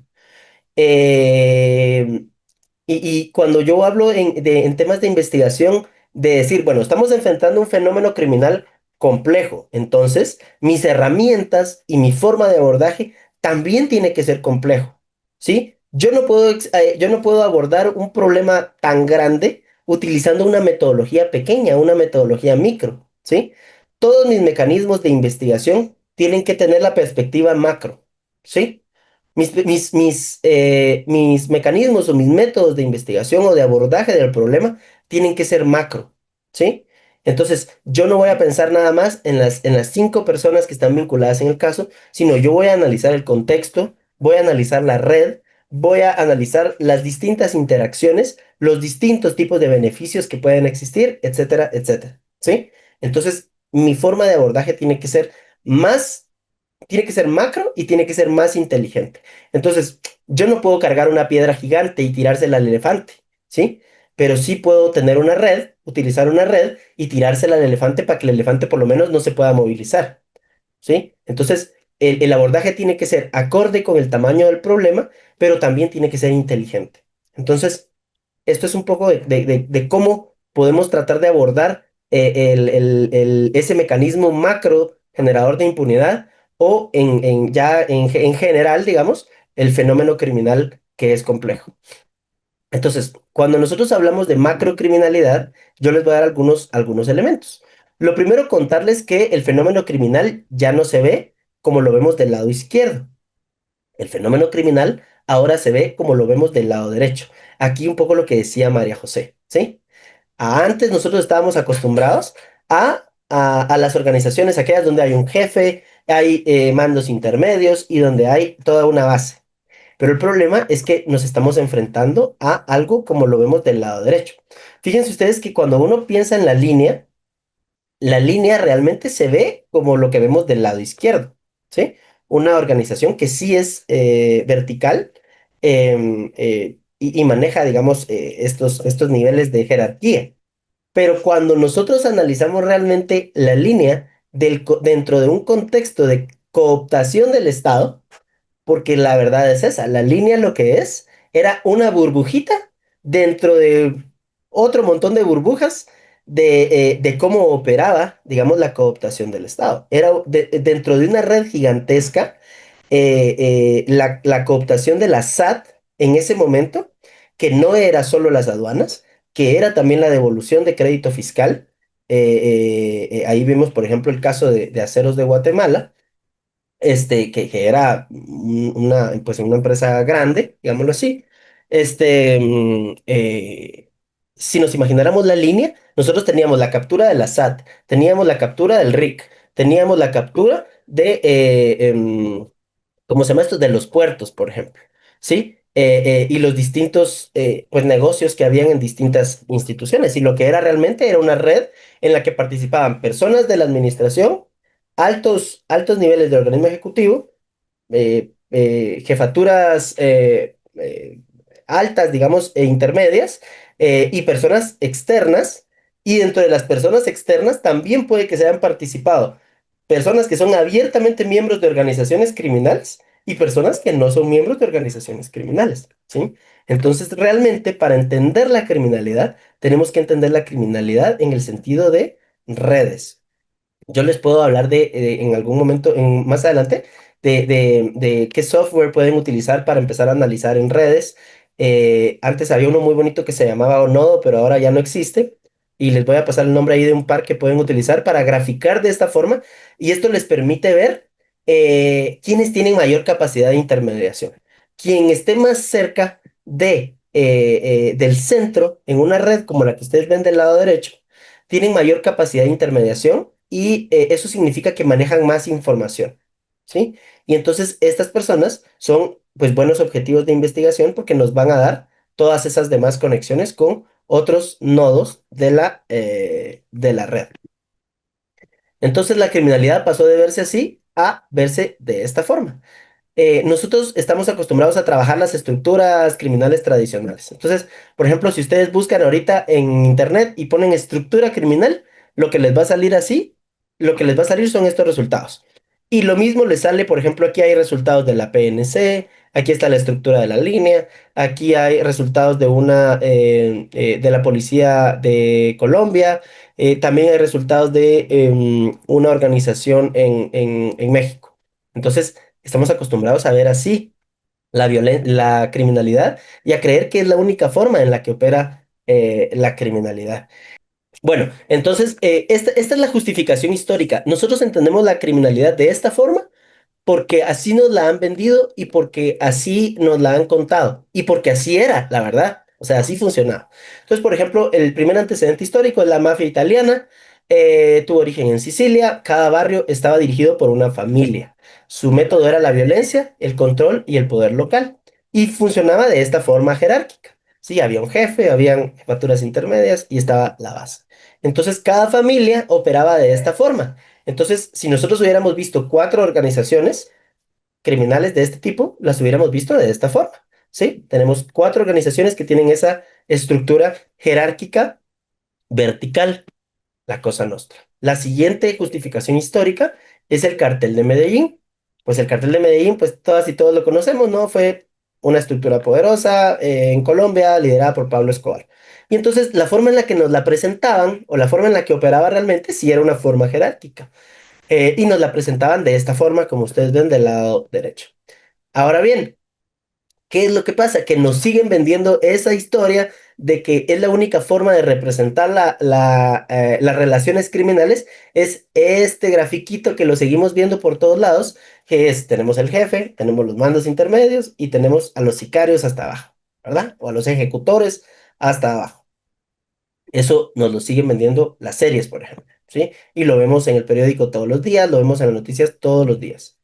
Eh, y cuando yo hablo en temas de investigación, de decir, bueno, estamos enfrentando un fenómeno criminal complejo, entonces mis herramientas y mi forma de abordaje también tiene que ser complejo, ¿sí? Yo no puedo abordar un problema tan grande utilizando una metodología pequeña, una metodología micro, ¿sí? Todos mis mecanismos de investigación tienen que tener la perspectiva macro, ¿sí? Mis mecanismos o mis métodos de investigación o de abordaje del problema tienen que ser macro, ¿sí? Entonces, yo no voy a pensar nada más en las 5 personas que están vinculadas en el caso, sino yo voy a analizar el contexto, voy a analizar la red, voy a analizar las distintas interacciones, los distintos tipos de beneficios que pueden existir, etcétera, etcétera, ¿sí? Entonces, mi forma de abordaje más tiene que ser macro y tiene que ser más inteligente. Entonces, yo no puedo cargar una piedra gigante y tirársela al elefante, ¿sí? Pero sí puedo tener una red, utilizar una red y tirársela al elefante para que el elefante por lo menos no se pueda movilizar, ¿sí? Entonces, el abordaje tiene que ser acorde con el tamaño del problema, pero también tiene que ser inteligente. Entonces, esto es un poco de cómo podemos tratar de abordar ese mecanismo macro generador de impunidad o en general, digamos, el fenómeno criminal que es complejo. Entonces, cuando nosotros hablamos de macrocriminalidad, yo les voy a dar algunos elementos. Lo primero, contarles que el fenómeno criminal ya no se ve como lo vemos del lado izquierdo. El fenómeno criminal ahora se ve como lo vemos del lado derecho. Aquí un poco lo que decía María José, ¿sí? Antes nosotros estábamos acostumbrados a las organizaciones, aquellas donde hay un jefe, hay mandos intermedios y donde hay toda una base. Pero el problema es que nos estamos enfrentando a algo como lo vemos del lado derecho. Fíjense ustedes que cuando uno piensa en la línea realmente se ve como lo que vemos del lado izquierdo, ¿sí? Una organización que sí es vertical y maneja, digamos, estos niveles de jerarquía. Pero cuando nosotros analizamos realmente la línea dentro de un contexto de cooptación del Estado, porque la verdad es esa, la línea lo que es era una burbujita dentro de otro montón de burbujas de cómo operaba, digamos, la cooptación del Estado. Era dentro de una red gigantesca, la cooptación de la SAT en ese momento, que no era solo las aduanas, que era también la devolución de crédito fiscal. Ahí vemos, por ejemplo, el caso de Aceros de Guatemala, que era pues una empresa grande, digámoslo así. Este, mm, eh, si nos imagináramos la línea, nosotros teníamos la captura de la SAT, teníamos la captura del RIC, teníamos la captura ¿cómo se llama esto? De los puertos, por ejemplo, ¿sí? Y los distintos pues, negocios que habían en distintas instituciones. Y lo que era realmente era una red en la que participaban personas de la administración, altos niveles de organismo ejecutivo, jefaturas altas, digamos, e intermedias, y personas externas. Y dentro de las personas externas también puede que se hayan participado personas que son abiertamente miembros de organizaciones criminales y personas que no son miembros de organizaciones criminales, ¿sí? Entonces, realmente, para entender la criminalidad, tenemos que entender la criminalidad en el sentido de redes. Yo les puedo hablar en algún momento, más adelante, de qué software pueden utilizar para empezar a analizar en redes. Antes había uno muy bonito que se llamaba Onodo, pero ahora ya no existe. Y les voy a pasar el nombre ahí de un par que pueden utilizar para graficar de esta forma. Y esto les permite ver quiénes tienen mayor capacidad de intermediación. Quien esté más cerca del centro en una red como la que ustedes ven del lado derecho, tienen mayor capacidad de intermediación y eso significa que manejan más información, ¿sí? Y entonces estas personas son pues buenos objetivos de investigación porque nos van a dar todas esas demás conexiones con otros nodos de la red. Entonces la criminalidad pasó de verse así a verse de esta forma. Nosotros estamos acostumbrados a trabajar las estructuras criminales tradicionales. Entonces, por ejemplo, si ustedes buscan ahorita en internet y ponen estructura criminal, lo que les va a salir así, lo que les va a salir son estos resultados. Y lo mismo les sale, por ejemplo, aquí hay resultados de la PNC, aquí está la estructura de la línea, aquí hay resultados de de la Policía de Colombia, también hay resultados de una organización en México. Entonces, estamos acostumbrados a ver así la criminalidad y a creer que es la única forma en la que opera la criminalidad. Bueno, entonces, esta es la justificación histórica. Nosotros entendemos la criminalidad de esta forma porque así nos la han vendido y porque así nos la han contado y porque así era, la verdad. O sea, así funcionaba. Entonces, por ejemplo, el primer antecedente histórico es la mafia italiana. Tuvo origen en Sicilia. Cada barrio estaba dirigido por una familia. Su método era la violencia, el control y el poder local. Y funcionaba de esta forma jerárquica. Sí, había un jefe, habían jefaturas intermedias y estaba la base. Entonces, cada familia operaba de esta forma. Entonces, si nosotros hubiéramos visto cuatro organizaciones criminales de este tipo, las hubiéramos visto de esta forma, ¿sí? Tenemos cuatro organizaciones que tienen esa estructura jerárquica vertical, la Cosa Nostra. La siguiente justificación histórica es el cartel de Medellín. Pues el cartel de Medellín, pues todas y todos lo conocemos, ¿no? Fue una estructura poderosa en Colombia, liderada por Pablo Escobar. Y entonces la forma en la que nos la presentaban o la forma en la que operaba realmente sí era una forma jerárquica. Y nos la presentaban de esta forma, como ustedes ven del lado derecho. Ahora bien, ¿qué es lo que pasa? Que nos siguen vendiendo esa historia de que es la única forma de representar las relaciones criminales, es este grafiquito que lo seguimos viendo por todos lados, que es, tenemos el jefe, tenemos los mandos intermedios y tenemos a los sicarios hasta abajo, ¿verdad? O a los ejecutores hasta abajo. Eso nos lo siguen vendiendo las series, por ejemplo, ¿sí? Y lo vemos en el periódico todos los días, lo vemos en las noticias todos los días.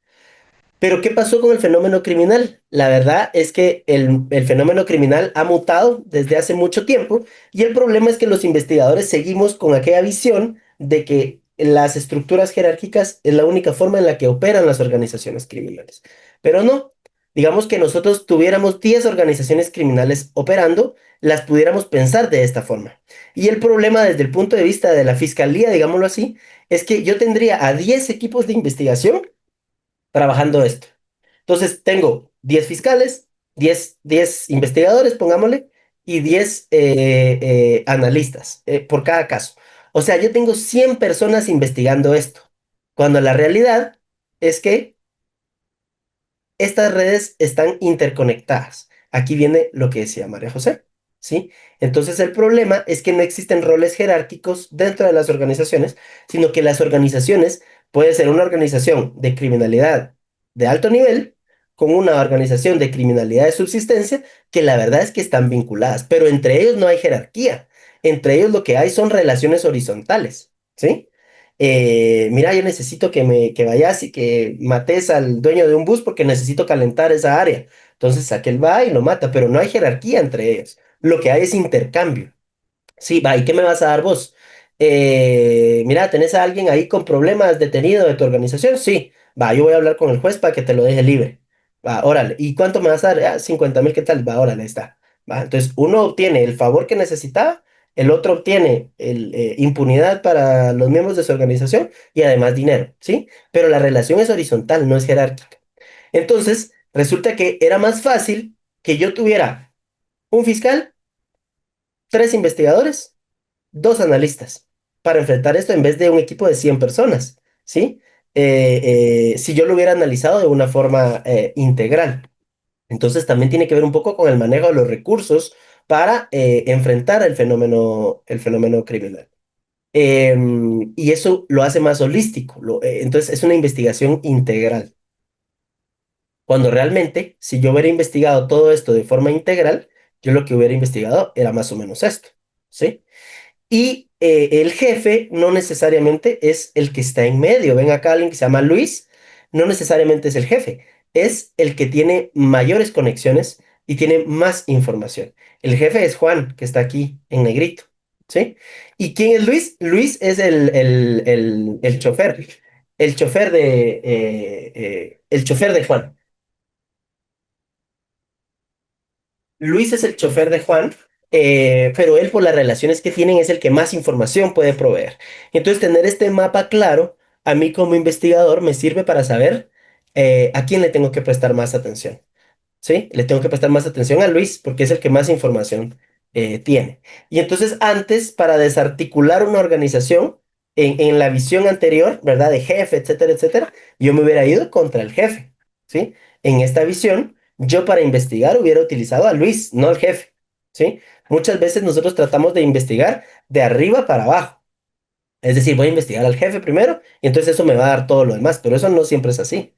Pero ¿qué pasó con el fenómeno criminal? La verdad es que el fenómeno criminal ha mutado desde hace mucho tiempo y el problema es que los investigadores seguimos con aquella visión de que las estructuras jerárquicas es la única forma en la que operan las organizaciones criminales. Pero no, digamos que nosotros tuviéramos 10 organizaciones criminales operando, las pudiéramos pensar de esta forma. Y el problema desde el punto de vista de la fiscalía, digámoslo así, es que yo tendría a 10 equipos de investigación trabajando esto. Entonces, tengo 10 fiscales, diez investigadores, pongámosle, y 10 analistas por cada caso. O sea, yo tengo 100 personas investigando esto, cuando la realidad es que estas redes están interconectadas. Aquí viene lo que decía María José, ¿sí? Entonces el problema es que no existen roles jerárquicos dentro de las organizaciones, sino que las organizaciones puede ser una organización de criminalidad de alto nivel con una organización de criminalidad de subsistencia que la verdad es que están vinculadas, pero entre ellos no hay jerarquía. Entre ellos lo que hay son relaciones horizontales, ¿sí? Mira, yo necesito que vayas y que mates al dueño de un bus porque necesito calentar esa área. Entonces aquel va y lo mata, pero no hay jerarquía entre ellos. Lo que hay es intercambio. Sí, va, ¿y qué me vas a dar vos? Mira, ¿tenés a alguien ahí con problemas detenido de tu organización? Sí, va, yo voy a hablar con el juez para que te lo deje libre. Va, órale. ¿Y cuánto me vas a dar? Ah, 50.000, ¿qué tal? Va, órale, ahí está. Va, entonces uno obtiene el favor que necesitaba, el otro obtiene impunidad para los miembros de su organización y además dinero, ¿sí? Pero la relación es horizontal, no es jerárquica. Entonces, resulta que era más fácil que yo tuviera un fiscal, tres investigadores, dos analistas para enfrentar esto en vez de un equipo de 100 personas, ¿sí? Si yo lo hubiera analizado de una forma integral. Entonces también tiene que ver un poco con el manejo de los recursos para enfrentar el fenómeno criminal. Y eso lo hace más holístico. Entonces es una investigación integral. Cuando realmente, si yo hubiera investigado todo esto de forma integral, yo lo que hubiera investigado era más o menos esto, ¿sí? Y el jefe no necesariamente es el que está en medio. Ven acá alguien que se llama Luis, no necesariamente es el jefe, es el que tiene mayores conexiones y tiene más información. El jefe es Juan, que está aquí en negrito. ¿sí? ¿Y quién es Luis? Luis es el chofer de Juan. Luis es el chofer de Juan, pero él por las relaciones que tienen es el que más información puede proveer. Entonces, tener este mapa claro, a mí como investigador me sirve para saber a quién le tengo que prestar más atención. ¿Sí? Le tengo que prestar más atención a Luis porque es el que más información tiene. Y entonces antes, para desarticular una organización, en la visión anterior, ¿verdad? De jefe, etcétera, etcétera, yo me hubiera ido contra el jefe, ¿sí? En esta visión, yo para investigar hubiera utilizado a Luis, no al jefe, ¿sí? Muchas veces nosotros tratamos de investigar de arriba para abajo. Es decir, voy a investigar al jefe primero y entonces eso me va a dar todo lo demás, pero eso no siempre es así.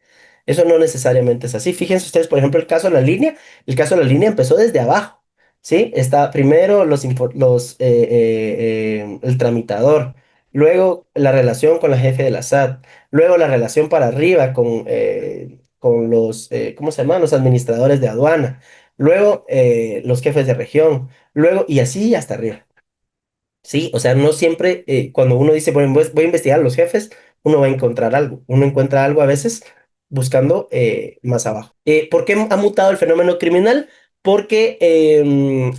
Eso no necesariamente es así. Fíjense ustedes, por ejemplo, el caso de la línea. El caso de la línea empezó desde abajo, ¿sí? Está primero el tramitador, luego la relación con la jefe de la SAT, luego la relación para arriba con ¿cómo se llaman? Los administradores de aduana, luego los jefes de región, luego y así hasta arriba. Sí, o sea, no siempre cuando uno dice, bueno, voy a investigar a los jefes, uno va a encontrar algo. Uno encuentra algo a veces buscando más abajo. ¿Por qué ha mutado el fenómeno criminal? Porque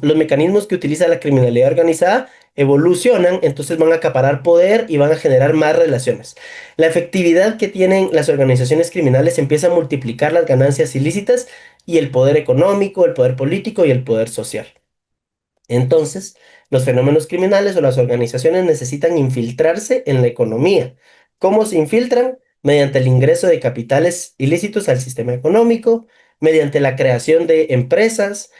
los mecanismos que utiliza la criminalidad organizada evolucionan, entonces van a acaparar poder y van a generar más relaciones. La efectividad que tienen las organizaciones criminales empieza a multiplicar las ganancias ilícitas y el poder económico, el poder político y el poder social. Entonces, los fenómenos criminales o las organizaciones necesitan infiltrarse en la economía. ¿Cómo se infiltran? Mediante el ingreso de capitales ilícitos al sistema económico, mediante la creación de empresas,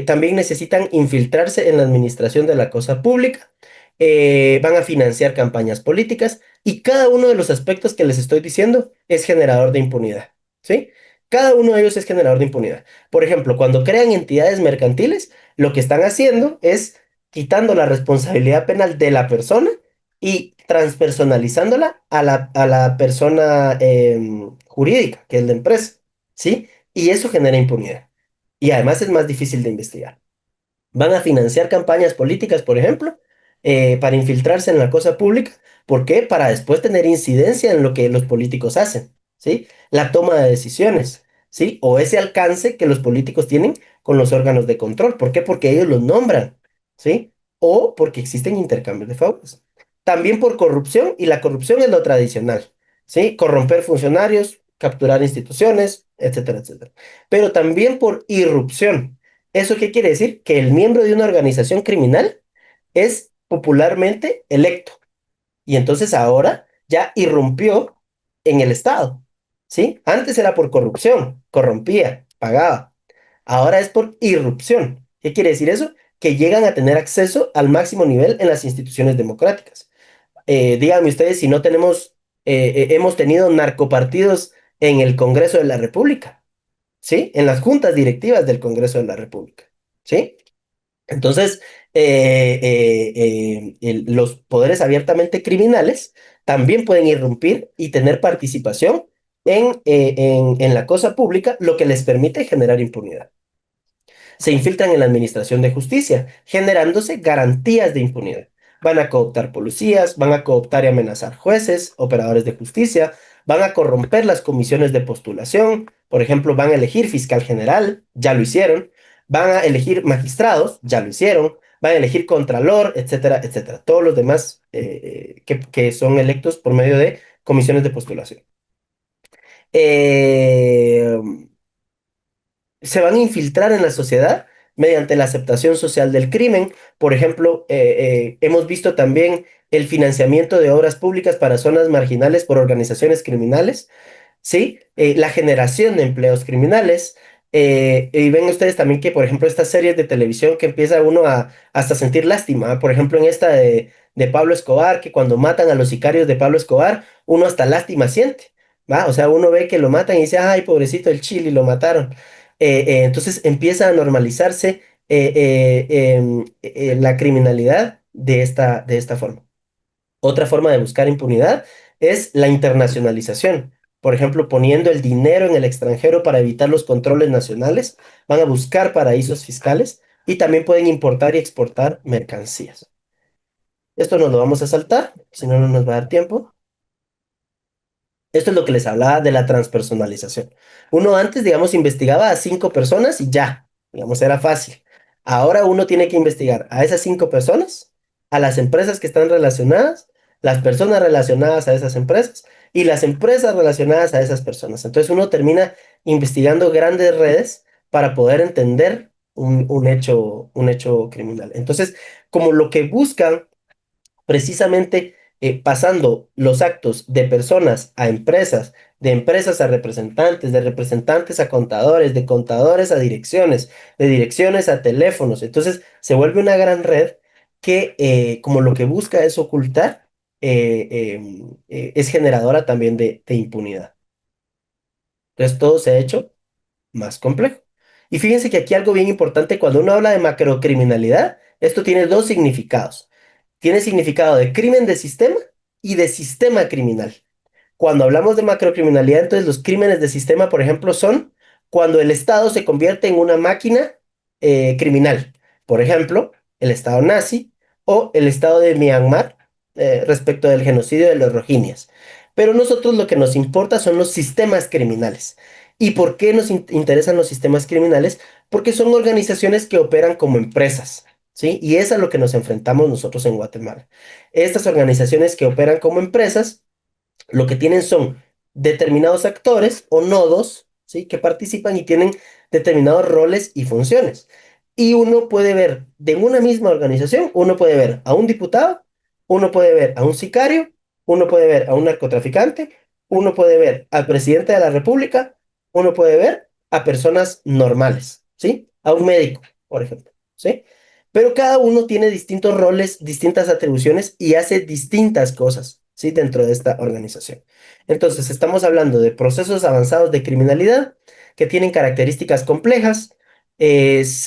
también necesitan infiltrarse en la administración de la cosa pública, van a financiar campañas políticas y cada uno de los aspectos que les estoy diciendo es generador de impunidad, ¿sí? Cada uno de ellos es generador de impunidad. Por ejemplo, cuando crean entidades mercantiles, lo que están haciendo es quitando la responsabilidad penal de la persona y transpersonalizándola a la persona jurídica, que es la empresa, ¿sí? Y eso genera impunidad. Y además es más difícil de investigar. Van a financiar campañas políticas, por ejemplo, para infiltrarse en la cosa pública. ¿Por qué? Para después tener incidencia en lo que los políticos hacen, ¿sí? La toma de decisiones, ¿sí? O ese alcance que los políticos tienen con los órganos de control. ¿Por qué? Porque ellos los nombran, ¿sí? O porque existen intercambios de favores. También por corrupción, y la corrupción es lo tradicional, ¿sí? Corromper funcionarios, capturar instituciones, etcétera, etcétera. Pero también por irrupción. ¿Eso qué quiere decir? Que el miembro de una organización criminal es popularmente electo y entonces ahora ya irrumpió en el Estado, ¿sí? Antes era por corrupción, corrompía, pagaba. Ahora es por irrupción. ¿Qué quiere decir eso? Que llegan a tener acceso al máximo nivel en las instituciones democráticas. Díganme ustedes si no hemos tenido narcopartidos en el Congreso de la República, ¿sí? En las juntas directivas del Congreso de la República, ¿sí? Entonces, los poderes abiertamente criminales también pueden irrumpir y tener participación en la cosa pública, lo que les permite generar impunidad. Se infiltran en la administración de justicia, generándose garantías de impunidad. Van a cooptar policías, van a cooptar y amenazar jueces, operadores de justicia, van a corromper las comisiones de postulación, por ejemplo, van a elegir fiscal general, ya lo hicieron, van a elegir magistrados, ya lo hicieron, van a elegir contralor, etcétera, etcétera. Todos los demás que son electos por medio de comisiones de postulación. Eh, Se van a infiltrar en la sociedad mediante la aceptación social del crimen. Por ejemplo, hemos visto también el financiamiento de obras públicas para zonas marginales por organizaciones criminales, ¿sí? La generación de empleos criminales. Y ven ustedes también que, por ejemplo, estas series de televisión que empieza uno a hasta sentir lástima. ¿Ah? Por ejemplo, en esta de Pablo Escobar, que cuando matan a los sicarios de Pablo Escobar, uno hasta lástima siente, ¿va? O sea, uno ve que lo matan y dice, ay, pobrecito el Chile, lo mataron. Entonces empieza a normalizarse la criminalidad de esta forma. Otra forma de buscar impunidad es la internacionalización. Por ejemplo, poniendo el dinero en el extranjero para evitar los controles nacionales, van a buscar paraísos fiscales y también pueden importar y exportar mercancías. Esto nos lo vamos a saltar, si no, no nos va a dar tiempo. Esto es lo que les hablaba de la transpersonalización. Uno antes, digamos, investigaba a 5 personas y ya, digamos, era fácil. Ahora uno tiene que investigar a esas 5 personas, a las empresas que están relacionadas, las personas relacionadas a esas empresas y las empresas relacionadas a esas personas. Entonces uno termina investigando grandes redes para poder entender un hecho criminal. Entonces, como lo que buscan precisamente pasando los actos de personas a empresas, de empresas a representantes, de representantes a contadores, de contadores a direcciones, de direcciones a teléfonos. Entonces se vuelve una gran red que como lo que busca es ocultar, es generadora también de impunidad. Entonces todo se ha hecho más complejo. Y fíjense que aquí algo bien importante, cuando uno habla de macrocriminalidad, esto tiene dos significados. Tiene significado de crimen de sistema y de sistema criminal. Cuando hablamos de macrocriminalidad, entonces los crímenes de sistema, por ejemplo, son cuando el Estado se convierte en una máquina criminal. Por ejemplo, el Estado nazi o el Estado de Myanmar respecto del genocidio de los rohingyas. Pero nosotros lo que nos importa son los sistemas criminales. ¿Y por qué nos interesan los sistemas criminales? Porque son organizaciones que operan como empresas, ¿sí? Y es a lo que nos enfrentamos nosotros en Guatemala. Estas organizaciones que operan como empresas lo que tienen son determinados actores o nodos, ¿sí? Que participan y tienen determinados roles y funciones. Y uno puede ver de una misma organización, uno puede ver a un diputado, uno puede ver a un sicario, uno puede ver a un narcotraficante, uno puede ver al presidente de la República, uno puede ver a personas normales, ¿sí? A un médico, por ejemplo, ¿sí? Pero cada uno tiene distintos roles, distintas atribuciones y hace distintas cosas, ¿sí? Dentro de esta organización. Entonces, estamos hablando de procesos avanzados de criminalidad que tienen características complejas,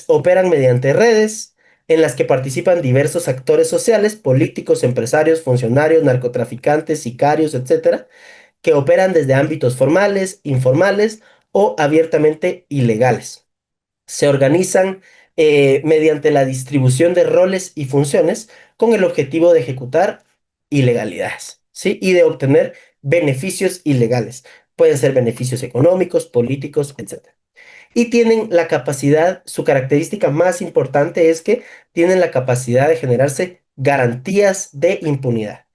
operan mediante redes en las que participan diversos actores sociales, políticos, empresarios, funcionarios, narcotraficantes, sicarios, etcétera, que operan desde ámbitos formales, informales o abiertamente ilegales. Se organizan mediante la distribución de roles y funciones con el objetivo de ejecutar ilegalidades, ¿sí? Y de obtener beneficios ilegales. Pueden ser beneficios económicos, políticos, etcétera. Y tienen la capacidad, su característica más importante es que tienen la capacidad de generarse garantías de impunidad,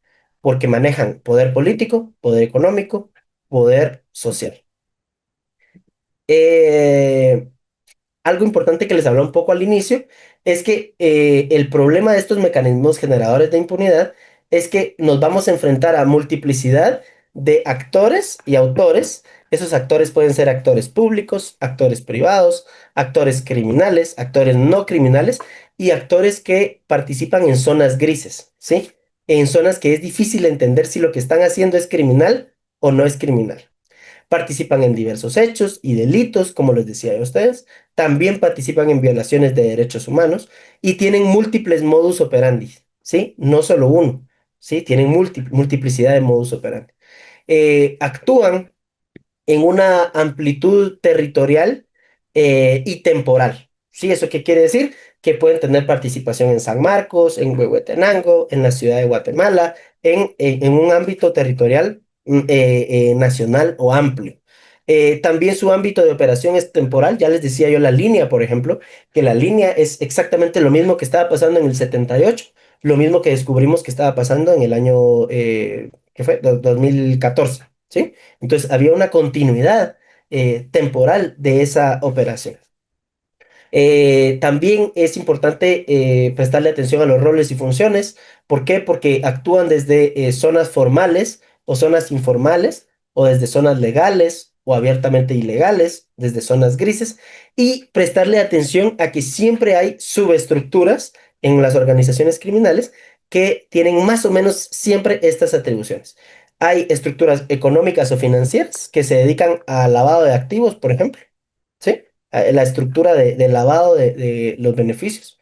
porque manejan poder político, poder económico, poder social. Eh, Algo importante que les hablé un poco al inicio es que el problema de estos mecanismos generadores de impunidad es que nos vamos a enfrentar a multiplicidad de actores y autores. Esos actores pueden ser actores públicos, actores privados, actores criminales, actores no criminales y actores que participan en zonas grises, ¿sí? En zonas que es difícil entender si lo que están haciendo es criminal o no es criminal. Participan en diversos hechos y delitos, como les decía a ustedes. También participan en violaciones de derechos humanos y tienen múltiples modus operandi, ¿sí? No solo uno, ¿sí? Tienen multiplicidad de modus operandi. Actúan en una amplitud territorial y temporal. ¿Sí? ¿Eso qué quiere decir? Que pueden tener participación en San Marcos, en Huehuetenango, en la ciudad de Guatemala, en un ámbito territorial nacional o amplio. También su ámbito de operación es temporal. Ya les decía yo la línea, por ejemplo, que la línea es exactamente lo mismo que estaba pasando en el 78, lo mismo que descubrimos que estaba pasando en el año, ¿qué fue? 2014, ¿sí? Entonces había una continuidad temporal de esa operación. También es importante prestarle atención a los roles y funciones. ¿Por qué? Porque actúan desde zonas formales o zonas informales, o desde zonas legales o abiertamente ilegales, desde zonas grises, y prestarle atención a que siempre hay subestructuras en las organizaciones criminales que tienen más o menos siempre estas atribuciones. Hay estructuras económicas o financieras que se dedican al lavado de activos, por ejemplo, ¿sí? La estructura de lavado de los beneficios.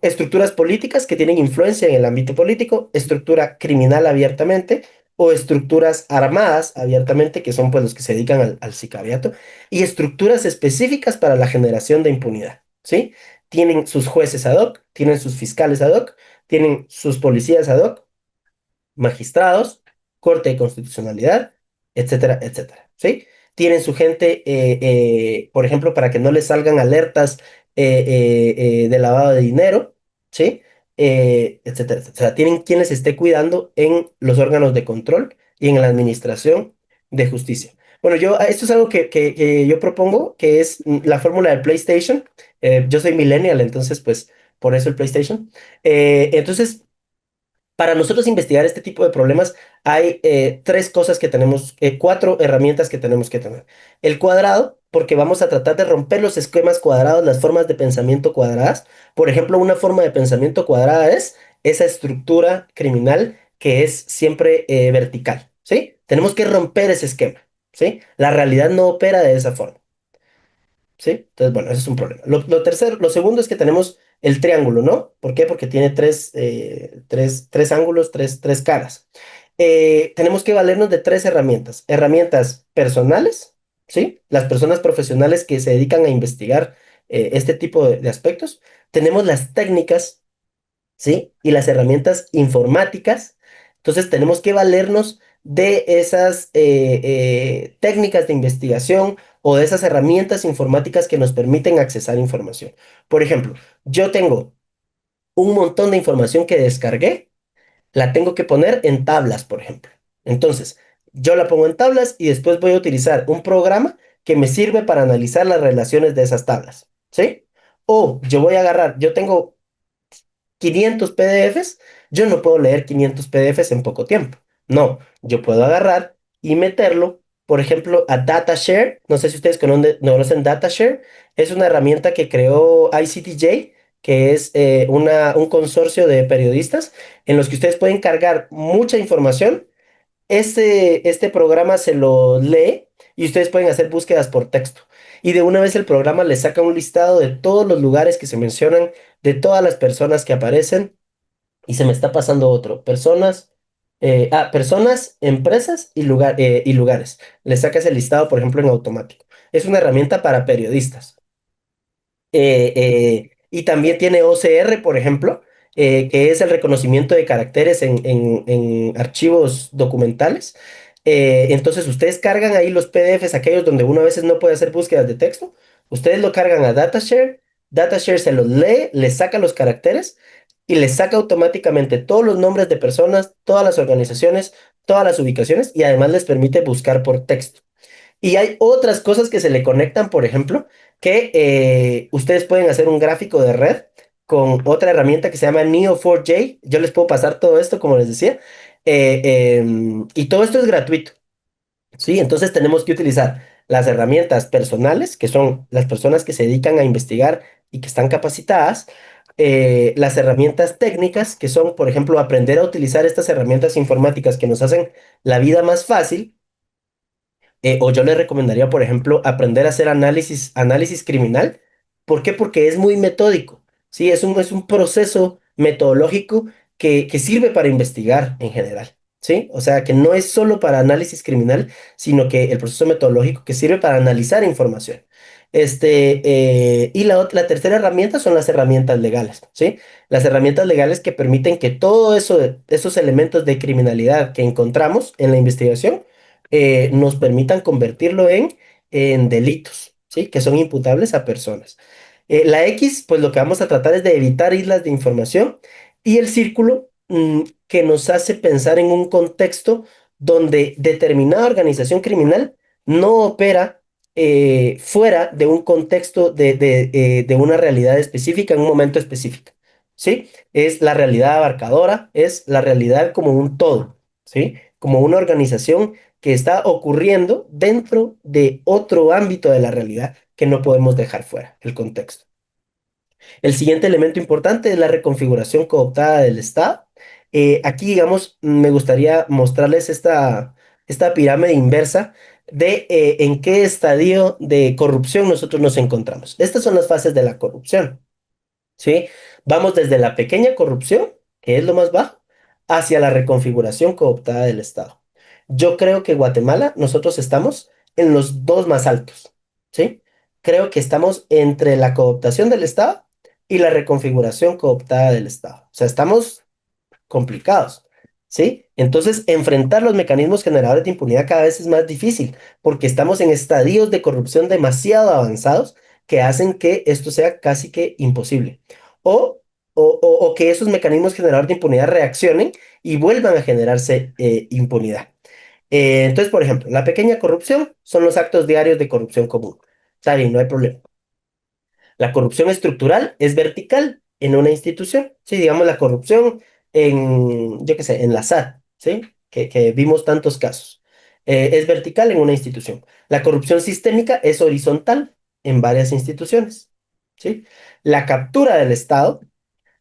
Estructuras políticas que tienen influencia en el ámbito político, estructura criminal abiertamente o estructuras armadas abiertamente, que son pues los que se dedican al sicariato, y estructuras específicas para la generación de impunidad, ¿sí? tienen sus jueces ad hoc, tienen sus fiscales ad hoc, tienen sus policías ad hoc, magistrados, Corte de Constitucionalidad, etcétera, etcétera, ¿sí? Tienen su gente, por ejemplo, para que no les salgan alertas de lavado de dinero, ¿sí? Etcétera, etcétera. O sea, tienen quien les esté cuidando en los órganos de control y en la administración de justicia. Bueno, esto es algo que yo propongo, que es la fórmula del PlayStation. Yo soy millennial, entonces, pues, por eso el PlayStation. Entonces, para nosotros investigar este tipo de problemas hay tres cosas que tenemos, cuatro herramientas que tenemos que tener. El cuadrado, porque vamos a tratar de romper los esquemas cuadrados, las formas de pensamiento cuadradas. Por ejemplo, una forma de pensamiento cuadrada es esa estructura criminal que es siempre vertical, ¿sí? Tenemos que romper ese esquema, ¿sí? La realidad no opera de esa forma. ¿Sí? Entonces, bueno, ese es un problema. Lo tercero, lo segundo es que tenemos el triángulo, ¿no? ¿Por qué? Porque tiene tres ángulos, tres caras. Tenemos que valernos de tres herramientas. Herramientas personales, ¿sí? Las personas profesionales que se dedican a investigar este tipo de aspectos. Tenemos las técnicas, ¿sí? Y las herramientas informáticas. Entonces tenemos que valernos de esas técnicas de investigación o de esas herramientas informáticas que nos permiten accesar información. Por ejemplo, yo tengo un montón de información que descargué, la tengo que poner en tablas, por ejemplo. Entonces, yo la pongo en tablas y después voy a utilizar un programa que me sirve para analizar las relaciones de esas tablas, ¿sí? O yo voy a agarrar, yo tengo 500 PDFs, yo no puedo leer 500 PDFs en poco tiempo. No, yo puedo agarrar y meterlo, por ejemplo, a DataShare. No sé si ustedes conocen DataShare. Es una herramienta que creó ICTJ, que es un consorcio de periodistas en los que ustedes pueden cargar mucha información. Este programa se lo lee y ustedes pueden hacer búsquedas por texto. Y de una vez el programa les saca un listado de todos los lugares que se mencionan, de todas las personas que aparecen. Y se me está pasando otro. Personas, empresas y lugares. Les saca ese listado, por ejemplo, en automático. Es una herramienta para periodistas. Y también tiene OCR, por ejemplo, que es el reconocimiento de caracteres en archivos documentales. Entonces, ustedes cargan ahí los PDFs, aquellos donde uno a veces no puede hacer búsquedas de texto. Ustedes lo cargan a DataShare. DataShare se los lee, les saca los caracteres y les saca automáticamente todos los nombres de personas, todas las organizaciones, todas las ubicaciones y además les permite buscar por texto. Y hay otras cosas que se le conectan, por ejemplo, que ustedes pueden hacer un gráfico de red con otra herramienta que se llama Neo4j. Yo les puedo pasar todo esto, como les decía, y todo esto es gratuito. Sí, entonces tenemos que utilizar las herramientas personales, que son las personas que se dedican a investigar y que están capacitadas, las herramientas técnicas, que son, por ejemplo, aprender a utilizar estas herramientas informáticas que nos hacen la vida más fácil. O yo le recomendaría, por ejemplo, aprender a hacer análisis criminal. ¿Por qué? Porque es muy metódico. Sí, es un proceso metodológico que sirve para investigar en general. ¿Sí? O sea, que no es solo para análisis criminal, sino que el proceso metodológico que sirve para analizar información. Y la tercera herramienta son las herramientas legales, ¿sí? Las herramientas legales que permiten que todo eso, esos elementos de criminalidad que encontramos en la investigación nos permitan convertirlo en delitos, ¿sí? Que son imputables a personas. La X, pues lo que vamos a tratar es de evitar islas de información y el círculo que nos hace pensar en un contexto donde determinada organización criminal no opera fuera de un contexto de una realidad específica en un momento específico, ¿sí? Es la realidad abarcadora, es la realidad como un todo, ¿sí? Como una organización que está ocurriendo dentro de otro ámbito de la realidad que no podemos dejar fuera, el contexto. El siguiente elemento importante es la reconfiguración cooptada del Estado. Aquí, digamos, me gustaría mostrarles esta pirámide inversa de en qué estadio de corrupción nosotros nos encontramos. Estas son las fases de la corrupción. ¿Sí? Vamos desde la pequeña corrupción, que es lo más bajo, hacia la reconfiguración cooptada del Estado. Yo creo que Guatemala, nosotros estamos en los dos más altos, ¿sí? Creo que estamos entre la cooptación del Estado y la reconfiguración cooptada del Estado. O sea, estamos complicados, ¿sí? Entonces, enfrentar los mecanismos generadores de impunidad cada vez es más difícil, porque estamos en estadios de corrupción demasiado avanzados que hacen que esto sea casi que imposible. O, o que esos mecanismos generadores de impunidad reaccionen y vuelvan a generarse impunidad. Entonces, por ejemplo, la pequeña corrupción son los actos diarios de corrupción común. Está bien, no hay problema. La corrupción estructural es vertical en una institución. Sí, digamos la corrupción en, yo qué sé, en la SAT, ¿sí? Que vimos tantos casos. Es vertical en una institución. La corrupción sistémica es horizontal en varias instituciones, ¿sí? La captura del Estado,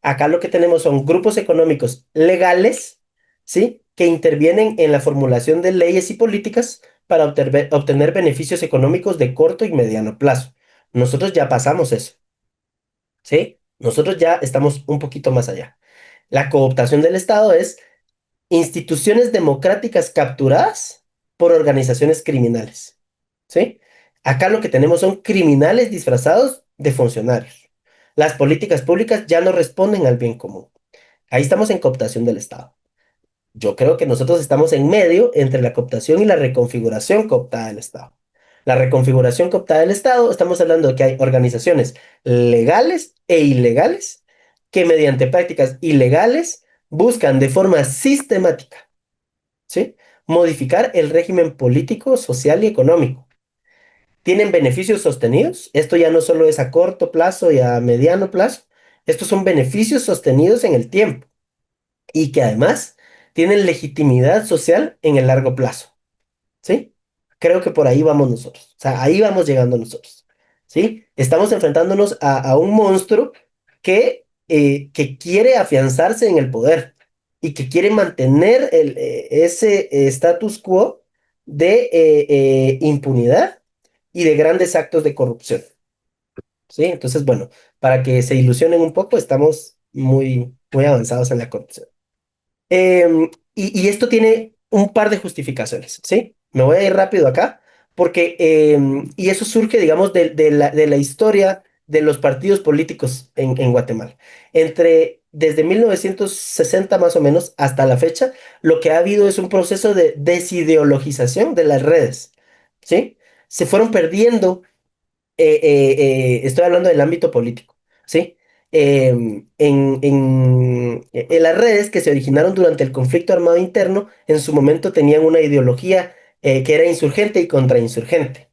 acá lo que tenemos son grupos económicos legales, ¿sí? Que intervienen en la formulación de leyes y políticas para obtener beneficios económicos de corto y mediano plazo. Nosotros ya pasamos eso. ¿Sí? Nosotros ya estamos un poquito más allá. La cooptación del Estado es instituciones democráticas capturadas por organizaciones criminales, ¿sí? Acá lo que tenemos son criminales disfrazados de funcionarios. Las políticas públicas ya no responden al bien común. Ahí estamos en cooptación del Estado. Yo creo que nosotros estamos en medio entre la cooptación y la reconfiguración cooptada del Estado. La reconfiguración cooptada del Estado, estamos hablando de que hay organizaciones legales e ilegales que mediante prácticas ilegales buscan de forma sistemática, ¿sí? Modificar el régimen político, social y económico. Tienen beneficios sostenidos. Esto ya no solo es a corto plazo y a mediano plazo. Estos son beneficios sostenidos en el tiempo y que además tienen legitimidad social en el largo plazo, ¿sí? Creo que por ahí vamos nosotros, o sea, ahí vamos llegando nosotros, ¿sí? Estamos enfrentándonos a un monstruo que quiere afianzarse en el poder y que quiere mantener ese status quo de impunidad y de grandes actos de corrupción, ¿sí? Entonces, bueno, para que se ilusionen un poco, estamos muy avanzados en la corrupción. Y esto tiene un par de justificaciones, ¿sí? Me voy a ir rápido acá, porque, y eso surge, digamos, de la historia de los partidos políticos en Guatemala. Desde 1960 más o menos hasta la fecha, lo que ha habido es un proceso de desideologización de las redes, ¿sí? Se fueron perdiendo estoy hablando del ámbito político, ¿sí? En las redes que se originaron durante el conflicto armado interno, en su momento tenían una ideología que era insurgente y contrainsurgente.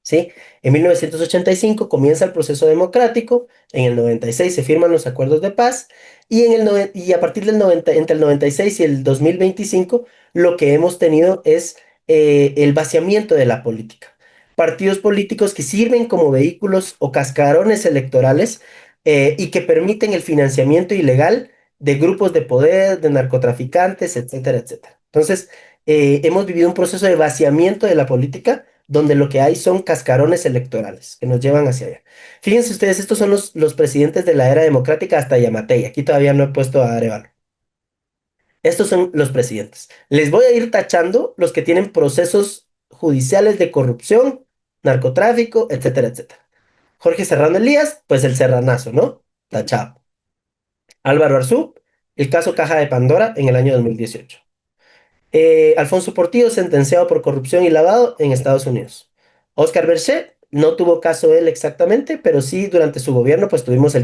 ¿Sí? En 1985 comienza el proceso democrático, en el 96 se firman los acuerdos de paz y a partir del 90, entre el 96 y el 2025 lo que hemos tenido es el vaciamiento de la política. Partidos políticos que sirven como vehículos o cascarones electorales y que permiten el financiamiento ilegal de grupos de poder, de narcotraficantes, etcétera, etcétera. Entonces, hemos vivido un proceso de vaciamiento de la política donde lo que hay son cascarones electorales que nos llevan hacia allá. Fíjense ustedes, estos son los presidentes de la era democrática hasta Yamatei. Aquí todavía no he puesto a Arevalo. Estos son los presidentes. Les voy a ir tachando los que tienen procesos judiciales de corrupción, narcotráfico, etcétera, etcétera. Jorge Serrano Elías, pues el serranazo, ¿no? Tachado. Álvaro Arzú, el caso Caja de Pandora en el año 2018. Alfonso Portillo, sentenciado por corrupción y lavado en Estados Unidos. Oscar Berger, no tuvo caso él exactamente, pero sí durante su gobierno pues tuvimos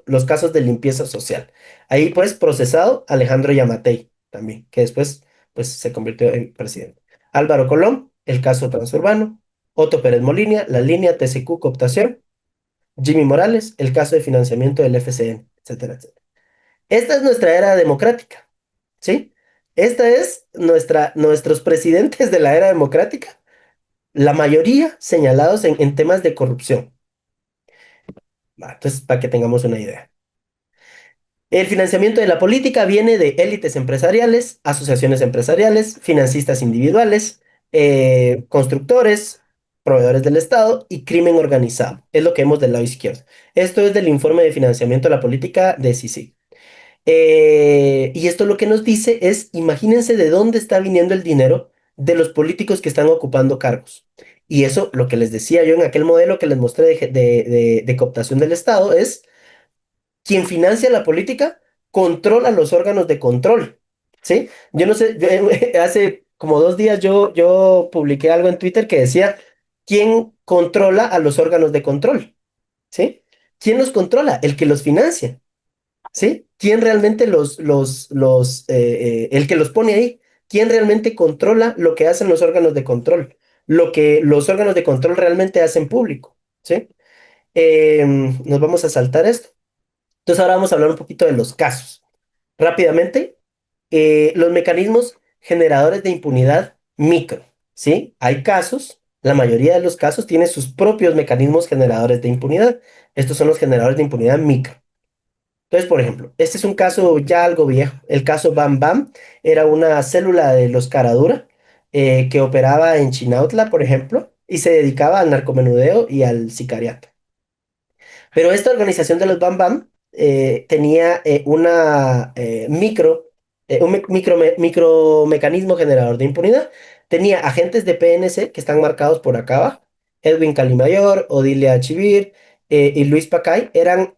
los casos de limpieza social. Ahí pues procesado Alejandro Yamatei también, que después pues se convirtió en presidente. Álvaro Colón, el caso transurbano. Otto Pérez Molina, la línea TCQ cooptación. Jimmy Morales, el caso de financiamiento del FCN, etcétera, etcétera. Esta es nuestra era democrática. ¿Sí? Esta es nuestros presidentes de la era democrática, la mayoría señalados en temas de corrupción. Va, entonces, para que tengamos una idea. El financiamiento de la política viene de élites empresariales, asociaciones empresariales, financistas individuales, constructores, proveedores del Estado y crimen organizado. Es lo que vemos del lado izquierdo. Esto es del informe de financiamiento de la política de CICIG. Y esto lo que nos dice es, imagínense de dónde está viniendo el dinero de los políticos que están ocupando cargos. Y eso, lo que les decía yo en aquel modelo que les mostré de cooptación del Estado, es Quien financia la política controla los órganos de control, ¿sí? Yo no sé, hace como 2 días yo publiqué algo en Twitter que decía, ¿quién controla a los órganos de control? ¿Sí? ¿Quién los controla? El que los financia, ¿sí? ¿Quién realmente el que los pone ahí? ¿Quién realmente controla lo que hacen los órganos de control? Lo que los órganos de control realmente hacen público, ¿sí? Nos vamos a saltar esto. Entonces ahora vamos a hablar un poquito de los casos. Rápidamente, los mecanismos generadores de impunidad micro, ¿sí? Hay casos, la mayoría de los casos tienen sus propios mecanismos generadores de impunidad. Estos son los generadores de impunidad micro. Entonces, por ejemplo, este es un caso ya algo viejo. El caso Bam Bam era una célula de los Caradura que operaba en Chinautla, por ejemplo, y se dedicaba al narcomenudeo y al sicariato. Pero esta organización de los Bam Bam tenía una micro mecanismo generador de impunidad. Tenía agentes de PNC que están marcados por acá abajo. Edwin Calimayor, Odilia Chivir y Luis Pacay eran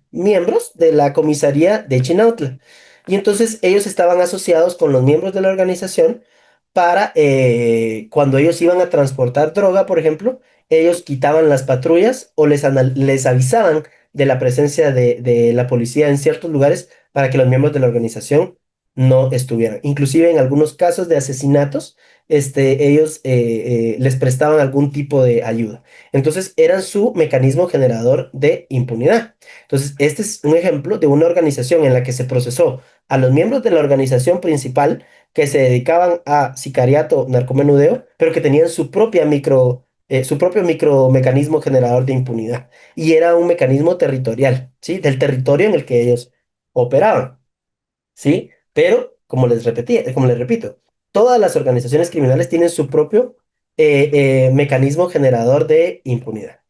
miembros de la comisaría de Chinautla. Y entonces ellos estaban asociados con los miembros de la organización para cuando ellos iban a transportar droga, por ejemplo, ellos quitaban las patrullas o les avisaban de la presencia de la policía en ciertos lugares para que los miembros de la organización no estuvieran. Inclusive en algunos casos de asesinatos, ellos les prestaban algún tipo de ayuda. Entonces, eran su mecanismo generador de impunidad. Entonces, este es un ejemplo de una organización en la que se procesó a los miembros de la organización principal que se dedicaban a sicariato, narcomenudeo, pero que tenían su propio micromecanismo generador de impunidad. Y era un mecanismo territorial, ¿sí? Del territorio en el que ellos operaban, ¿sí? Pero, como les repito, todas las organizaciones criminales tienen su propio mecanismo generador de impunidad.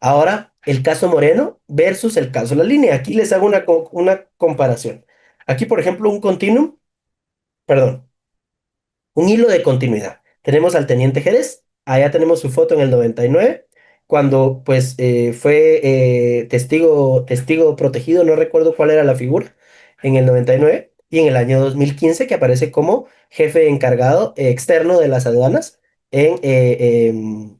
Ahora, el caso Moreno versus el caso La Línea. Aquí les hago una comparación. Aquí, por ejemplo, un continuum, perdón, un hilo de continuidad. Tenemos al teniente Jerez, allá tenemos su foto en el 99, cuando pues fue testigo protegido, no recuerdo cuál era la figura, en el 99, y en el año 2015 que aparece como jefe encargado externo de las aduanas en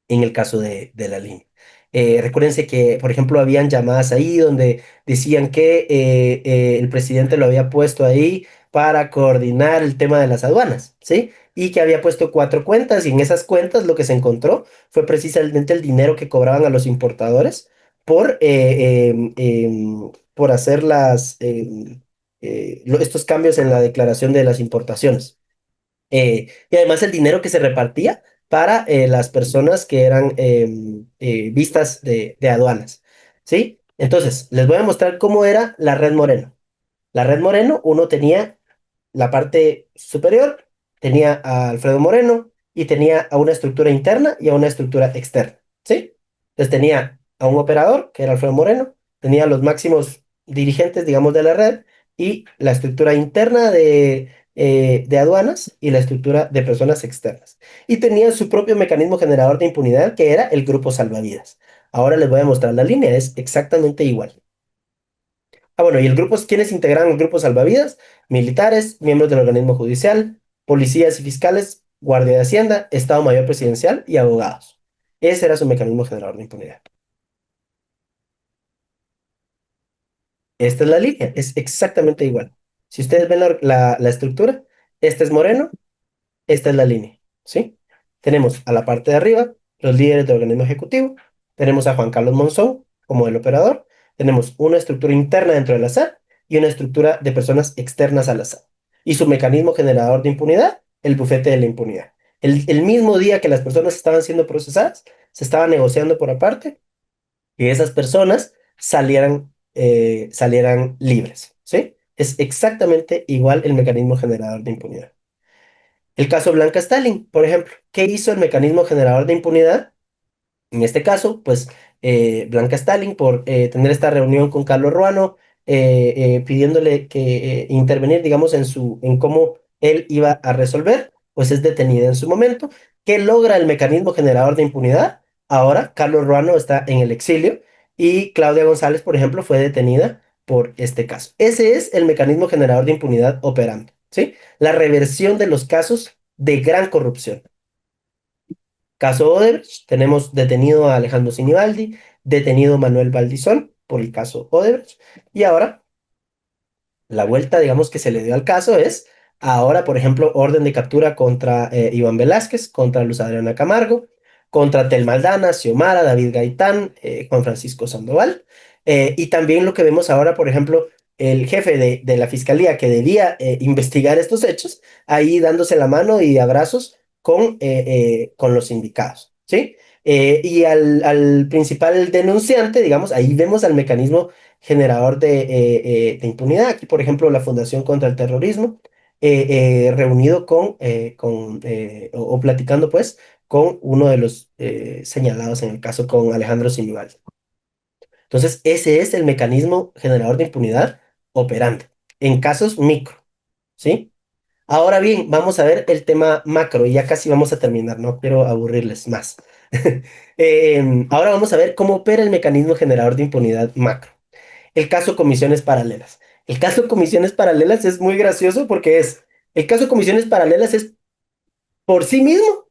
el caso de la línea. Recuérdense que, por ejemplo, habían llamadas ahí donde decían que el presidente lo había puesto ahí para coordinar el tema de las aduanas, ¿sí? Y que había puesto 4 cuentas y en esas cuentas lo que se encontró fue precisamente el dinero que cobraban a los importadores por hacer estos cambios en la declaración de las importaciones. Y además el dinero que se repartía para las personas que eran vistas de aduanas, ¿sí? Entonces, les voy a mostrar cómo era la red Moreno. La red Moreno, uno tenía la parte superior, tenía a Alfredo Moreno y tenía a una estructura interna y a una estructura externa, ¿sí? Entonces tenía a un operador, que era Alfredo Moreno, tenía a los máximos dirigentes, digamos, de la red y la estructura interna de aduanas y la estructura de personas externas. Y tenía su propio mecanismo generador de impunidad, que era el grupo salvavidas. Ahora les voy a mostrar la línea, es exactamente igual. Ah, bueno, y el grupo, ¿quiénes integraban el grupo salvavidas? Militares, miembros del organismo judicial, policías y fiscales, guardia de Hacienda, Estado Mayor Presidencial y abogados. Ese era su mecanismo generador de impunidad. Esta es la línea, es exactamente igual. Si ustedes ven la estructura, este es Moreno, esta es la línea, ¿sí? Tenemos a la parte de arriba los líderes del organismo ejecutivo, tenemos a Juan Carlos Monzón como el operador, tenemos una estructura interna dentro de la SAT y una estructura de personas externas a la SAT. Y su mecanismo generador de impunidad, el bufete de la impunidad. El mismo día que las personas estaban siendo procesadas, se estaba negociando por aparte que esas personas salieran libres, ¿sí? Es exactamente igual el mecanismo generador de impunidad. El caso Blanca Stalin, por ejemplo, ¿qué hizo el mecanismo generador de impunidad? En este caso, pues Blanca Stalin, por tener esta reunión con Carlos Ruano, pidiéndole que intervenir, digamos, en cómo él iba a resolver, pues es detenida en su momento. ¿Qué logra el mecanismo generador de impunidad? Ahora Carlos Ruano está en el exilio y Claudia González, por ejemplo, fue detenida por este caso. Ese es el mecanismo generador de impunidad operando, ¿sí? La reversión de los casos de gran corrupción. Caso Odebrecht, tenemos detenido a Alejandro Sinibaldi, detenido a Manuel Valdizón por el caso Odebrecht, y ahora la vuelta, digamos, que se le dio al caso es ahora, por ejemplo, orden de captura contra Iván Velázquez, contra Luz Adriana Camargo, contra Tel Maldana, Xiomara, David Gaitán, Juan Francisco Sandoval. Y también lo que vemos ahora, por ejemplo, el jefe de la fiscalía que debía investigar estos hechos, ahí dándose la mano y abrazos con los sindicatos, ¿sí? Y al principal denunciante, digamos, ahí vemos al mecanismo generador de impunidad. Aquí, por ejemplo, la Fundación contra el Terrorismo, reunido o platicando, pues, con uno de los señalados en el caso con Alejandro Sinibaldi. Entonces, ese es el mecanismo generador de impunidad operante en casos micro, ¿sí? Ahora bien, vamos a ver el tema macro y ya casi vamos a terminar, no quiero aburrirles más. Ahora vamos a ver cómo opera el mecanismo generador de impunidad macro. El caso Comisiones Paralelas. El caso Comisiones Paralelas es muy gracioso porque el caso Comisiones Paralelas es por sí mismo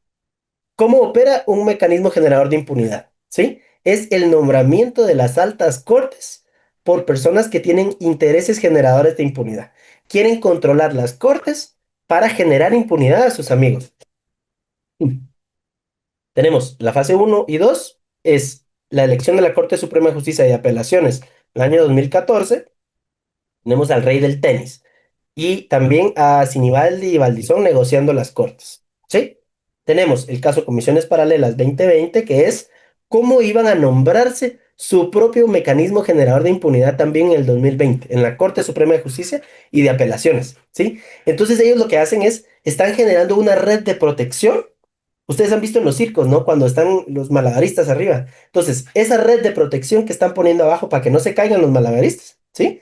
cómo opera un mecanismo generador de impunidad, ¿sí? Es el nombramiento de las altas cortes por personas que tienen intereses generadores de impunidad. Quieren controlar las cortes para generar impunidad a sus amigos. Tenemos la fase uno y 2 es la elección de la Corte Suprema de Justicia y Apelaciones, el año 2014. Tenemos al rey del tenis y también a Sinibaldi y Valdizón negociando las cortes. ¿Sí? Tenemos el caso Comisiones Paralelas 2020, que es cómo iban a nombrarse su propio mecanismo generador de impunidad también en el 2020, en la Corte Suprema de Justicia y de Apelaciones. ¿Sí? Entonces ellos lo que hacen es, están generando una red de protección. Ustedes han visto en los circos, ¿no? Cuando están los malabaristas arriba. Entonces, esa red de protección que están poniendo abajo para que no se caigan los malabaristas, ¿sí?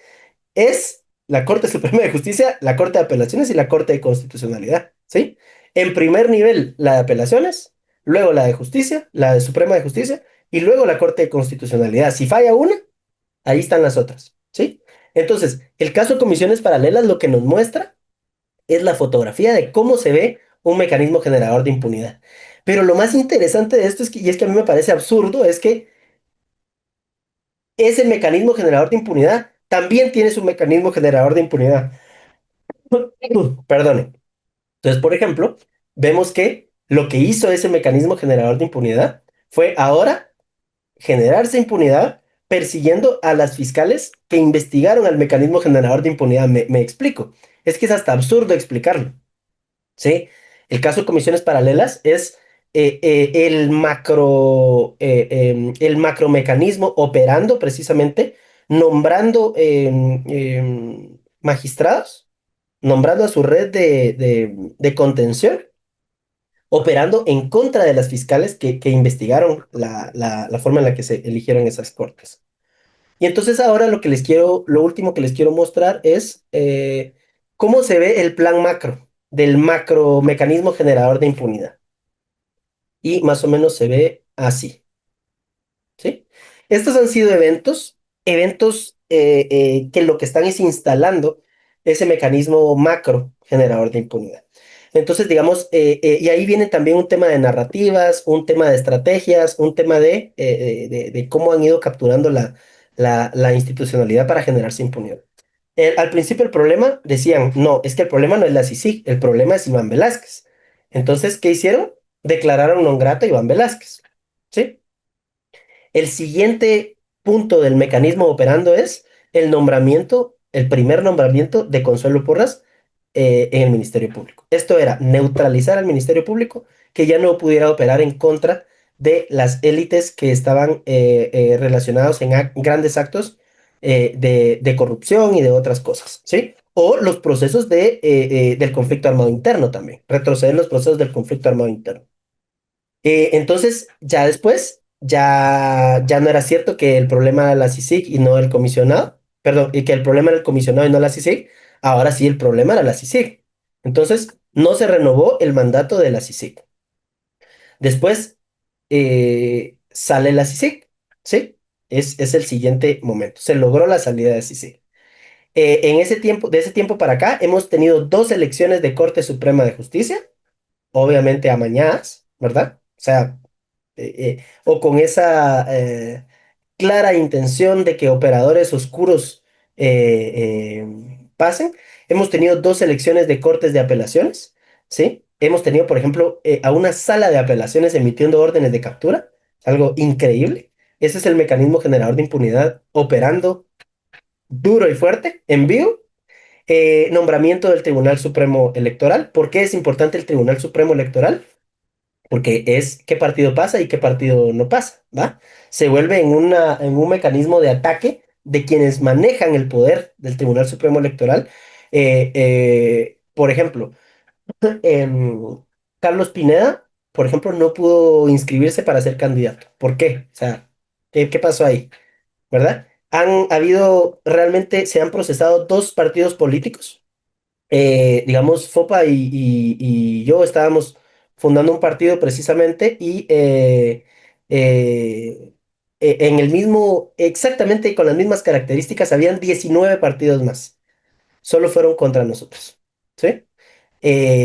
Es la Corte Suprema de Justicia, la Corte de Apelaciones y la Corte de Constitucionalidad, ¿sí? En primer nivel, la de Apelaciones, luego la de Justicia, la de Suprema de Justicia, y luego la Corte de Constitucionalidad. Si falla una, ahí están las otras, ¿sí? Entonces, el caso de comisiones paralelas lo que nos muestra es la fotografía de cómo se ve un mecanismo generador de impunidad. Pero lo más interesante de esto es que, y es que a mí me parece absurdo, es que ese mecanismo generador de impunidad también tiene su mecanismo generador de impunidad. Perdone. Entonces, por ejemplo, vemos que lo que hizo ese mecanismo generador de impunidad fue ahora generarse impunidad persiguiendo a las fiscales que investigaron al mecanismo generador de impunidad. Me explico. Es que es hasta absurdo explicarlo. ¿Sí? El caso de comisiones paralelas es el macromecanismo operando precisamente, nombrando magistrados, nombrando a su red de contención, operando en contra de las fiscales que investigaron la forma en la que se eligieron esas cortes. Y entonces ahora lo último que les quiero mostrar es cómo se ve el plan macro del macro mecanismo generador de impunidad. Y más o menos se ve así. ¿Sí? Estos han sido eventos que lo que están es instalando ese mecanismo macro generador de impunidad. Entonces, digamos, y ahí viene también un tema de narrativas, un tema de estrategias, un tema de cómo han ido capturando la institucionalidad para generarse impunidad. Al principio el problema, decían, no, es que el problema no es la CICIG, el problema es Iván Velázquez. Entonces, ¿qué hicieron? Declararon non grata a Iván Velázquez. ¿Sí? El siguiente punto del mecanismo operando es el primer nombramiento de Consuelo Porras en el Ministerio Público. Esto era neutralizar al Ministerio Público, que ya no pudiera operar en contra de las élites que estaban relacionados en grandes actos de corrupción y de otras cosas, ¿sí? O los procesos del conflicto armado interno también, retroceder los procesos del conflicto armado interno. Entonces, ya después, ya no era cierto que el problema era la CICIG y no el comisionado, perdón, y que el problema era el comisionado y no la CICIG, ahora sí el problema era la CICIG. Entonces, no se renovó el mandato de la CICIG. Después, sale la CICIG, ¿sí? es el siguiente momento. Se logró la salida de CICIG. En ese tiempo, de ese tiempo para acá, hemos tenido dos elecciones de Corte Suprema de Justicia, obviamente amañadas, ¿verdad? O sea, o con esa clara intención de que operadores oscuros pasen. Hemos tenido dos elecciones de cortes de apelaciones, ¿sí? Hemos tenido, por ejemplo, a una sala de apelaciones emitiendo órdenes de captura, algo increíble. Ese es el mecanismo generador de impunidad operando duro y fuerte, en vivo. Nombramiento del Tribunal Supremo Electoral. ¿Por qué es importante el Tribunal Supremo Electoral? Porque es qué partido pasa y qué partido no pasa, ¿va? Se vuelve en un mecanismo de ataque de quienes manejan el poder del Tribunal Supremo Electoral. Por ejemplo, em, Carlos Pineda, por ejemplo, no pudo inscribirse para ser candidato. ¿Por qué? O sea, ¿qué pasó ahí? ¿Verdad? Han habido, realmente se han procesado dos partidos políticos, digamos, Fopa y yo estábamos fundando un partido precisamente y en el mismo, exactamente con las mismas características, habían 19 partidos más. Solo fueron contra nosotros. ¿Sí?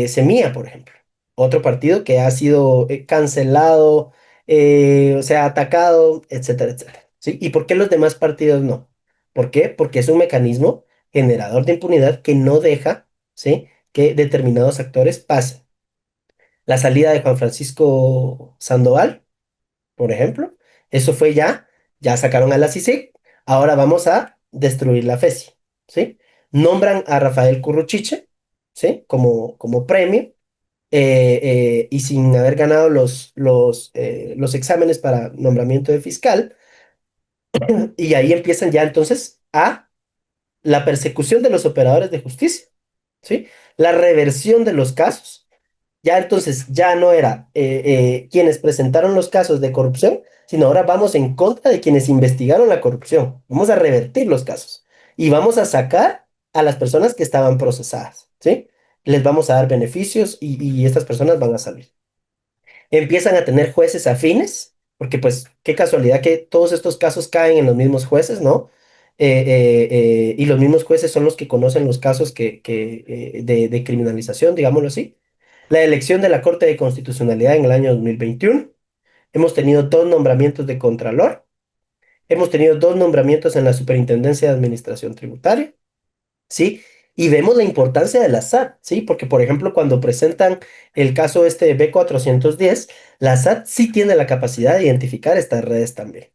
Semilla, por ejemplo, otro partido que ha sido cancelado, o sea, atacado, etcétera, etcétera. ¿Sí? ¿Y por qué los demás partidos no? ¿Por qué? Porque es un mecanismo generador de impunidad que no deja, ¿sí?, que determinados actores pasen. La salida de Juan Francisco Sandoval, por ejemplo, eso fue ya sacaron a la CICIG, ahora vamos a destruir la FESI, ¿sí? Nombran a Rafael Curruchiche, ¿sí? Como premio, y sin haber ganado los exámenes para nombramiento de fiscal, y ahí empiezan ya entonces a la persecución de los operadores de justicia, ¿sí? La reversión de los casos. Ya entonces ya no era quienes presentaron los casos de corrupción, sino ahora vamos en contra de quienes investigaron la corrupción. Vamos a revertir los casos y vamos a sacar a las personas que estaban procesadas, ¿sí? Les vamos a dar beneficios y estas personas van a salir. Empiezan a tener jueces afines, porque pues qué casualidad que todos estos casos caen en los mismos jueces, ¿no? Y los mismos jueces son los que conocen los casos de criminalización, digámoslo así. La elección de la Corte de Constitucionalidad en el año 2021. Hemos tenido dos nombramientos de Contralor. Hemos tenido dos nombramientos en la Superintendencia de Administración Tributaria. ¿Sí? Y vemos la importancia de la SAT, ¿sí? Porque, por ejemplo, cuando presentan el caso este de B410, la SAT sí tiene la capacidad de identificar estas redes también.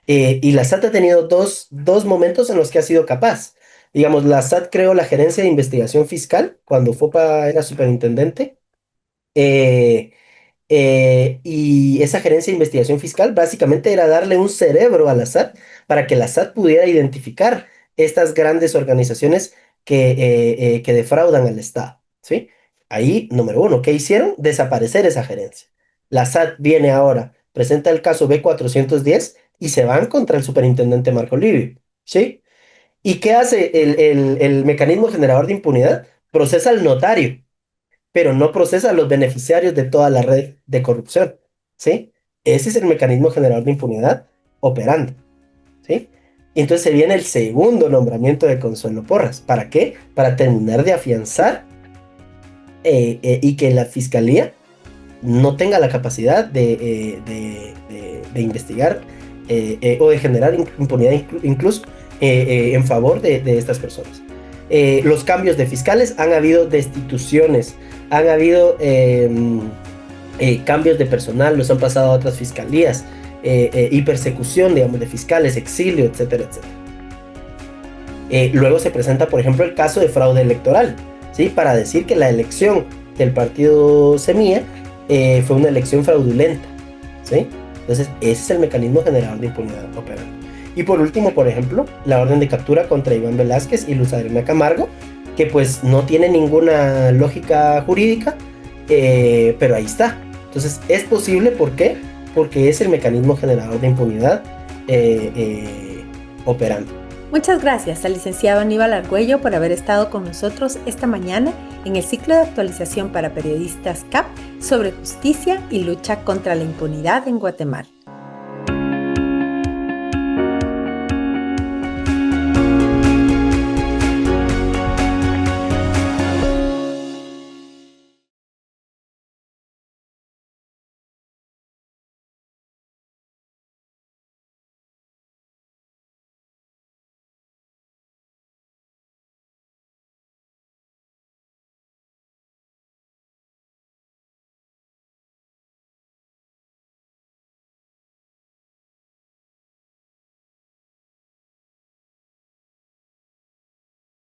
Y la SAT ha tenido dos momentos en los que ha sido capaz. Digamos, la SAT creó la Gerencia de Investigación Fiscal cuando FOPA era superintendente. eh, y esa gerencia de investigación fiscal básicamente era darle un cerebro a la SAT para que la SAT pudiera identificar estas grandes organizaciones que defraudan al Estado, ¿sí? Ahí, número uno, ¿qué hicieron? Desaparecer esa gerencia. La SAT viene ahora, presenta el caso B410 y se van contra el superintendente Marco Livio, ¿sí? ¿Y qué hace el mecanismo generador de impunidad? Procesa al notario, pero no procesa a los beneficiarios de toda la red de corrupción, ¿sí? Ese es el mecanismo generador de impunidad operando, ¿sí? Y entonces se viene el segundo nombramiento de Consuelo Porras. ¿Para qué? Para terminar de afianzar y que la fiscalía no tenga la capacidad de investigar o de generar impunidad incluso en favor de estas personas. Los cambios de fiscales, han habido destituciones, han habido cambios de personal, los han pasado a otras fiscalías, y persecución, digamos, de fiscales, exilio, etcétera, etcétera. Luego se presenta, por ejemplo, el caso de fraude electoral, ¿sí? Para decir que la elección del partido Semilla fue una elección fraudulenta, ¿sí? Entonces, ese es el mecanismo generador de impunidad operando. Y por último, por ejemplo, la orden de captura contra Iván Velázquez y Luz Adriana Camargo, que pues no tiene ninguna lógica jurídica, pero ahí está. Entonces, es posible, ¿por qué? Porque es el mecanismo generador de impunidad operando. Muchas gracias al licenciado Aníbal Argüello por haber estado con nosotros esta mañana en el ciclo de actualización para periodistas CAP sobre justicia y lucha contra la impunidad en Guatemala.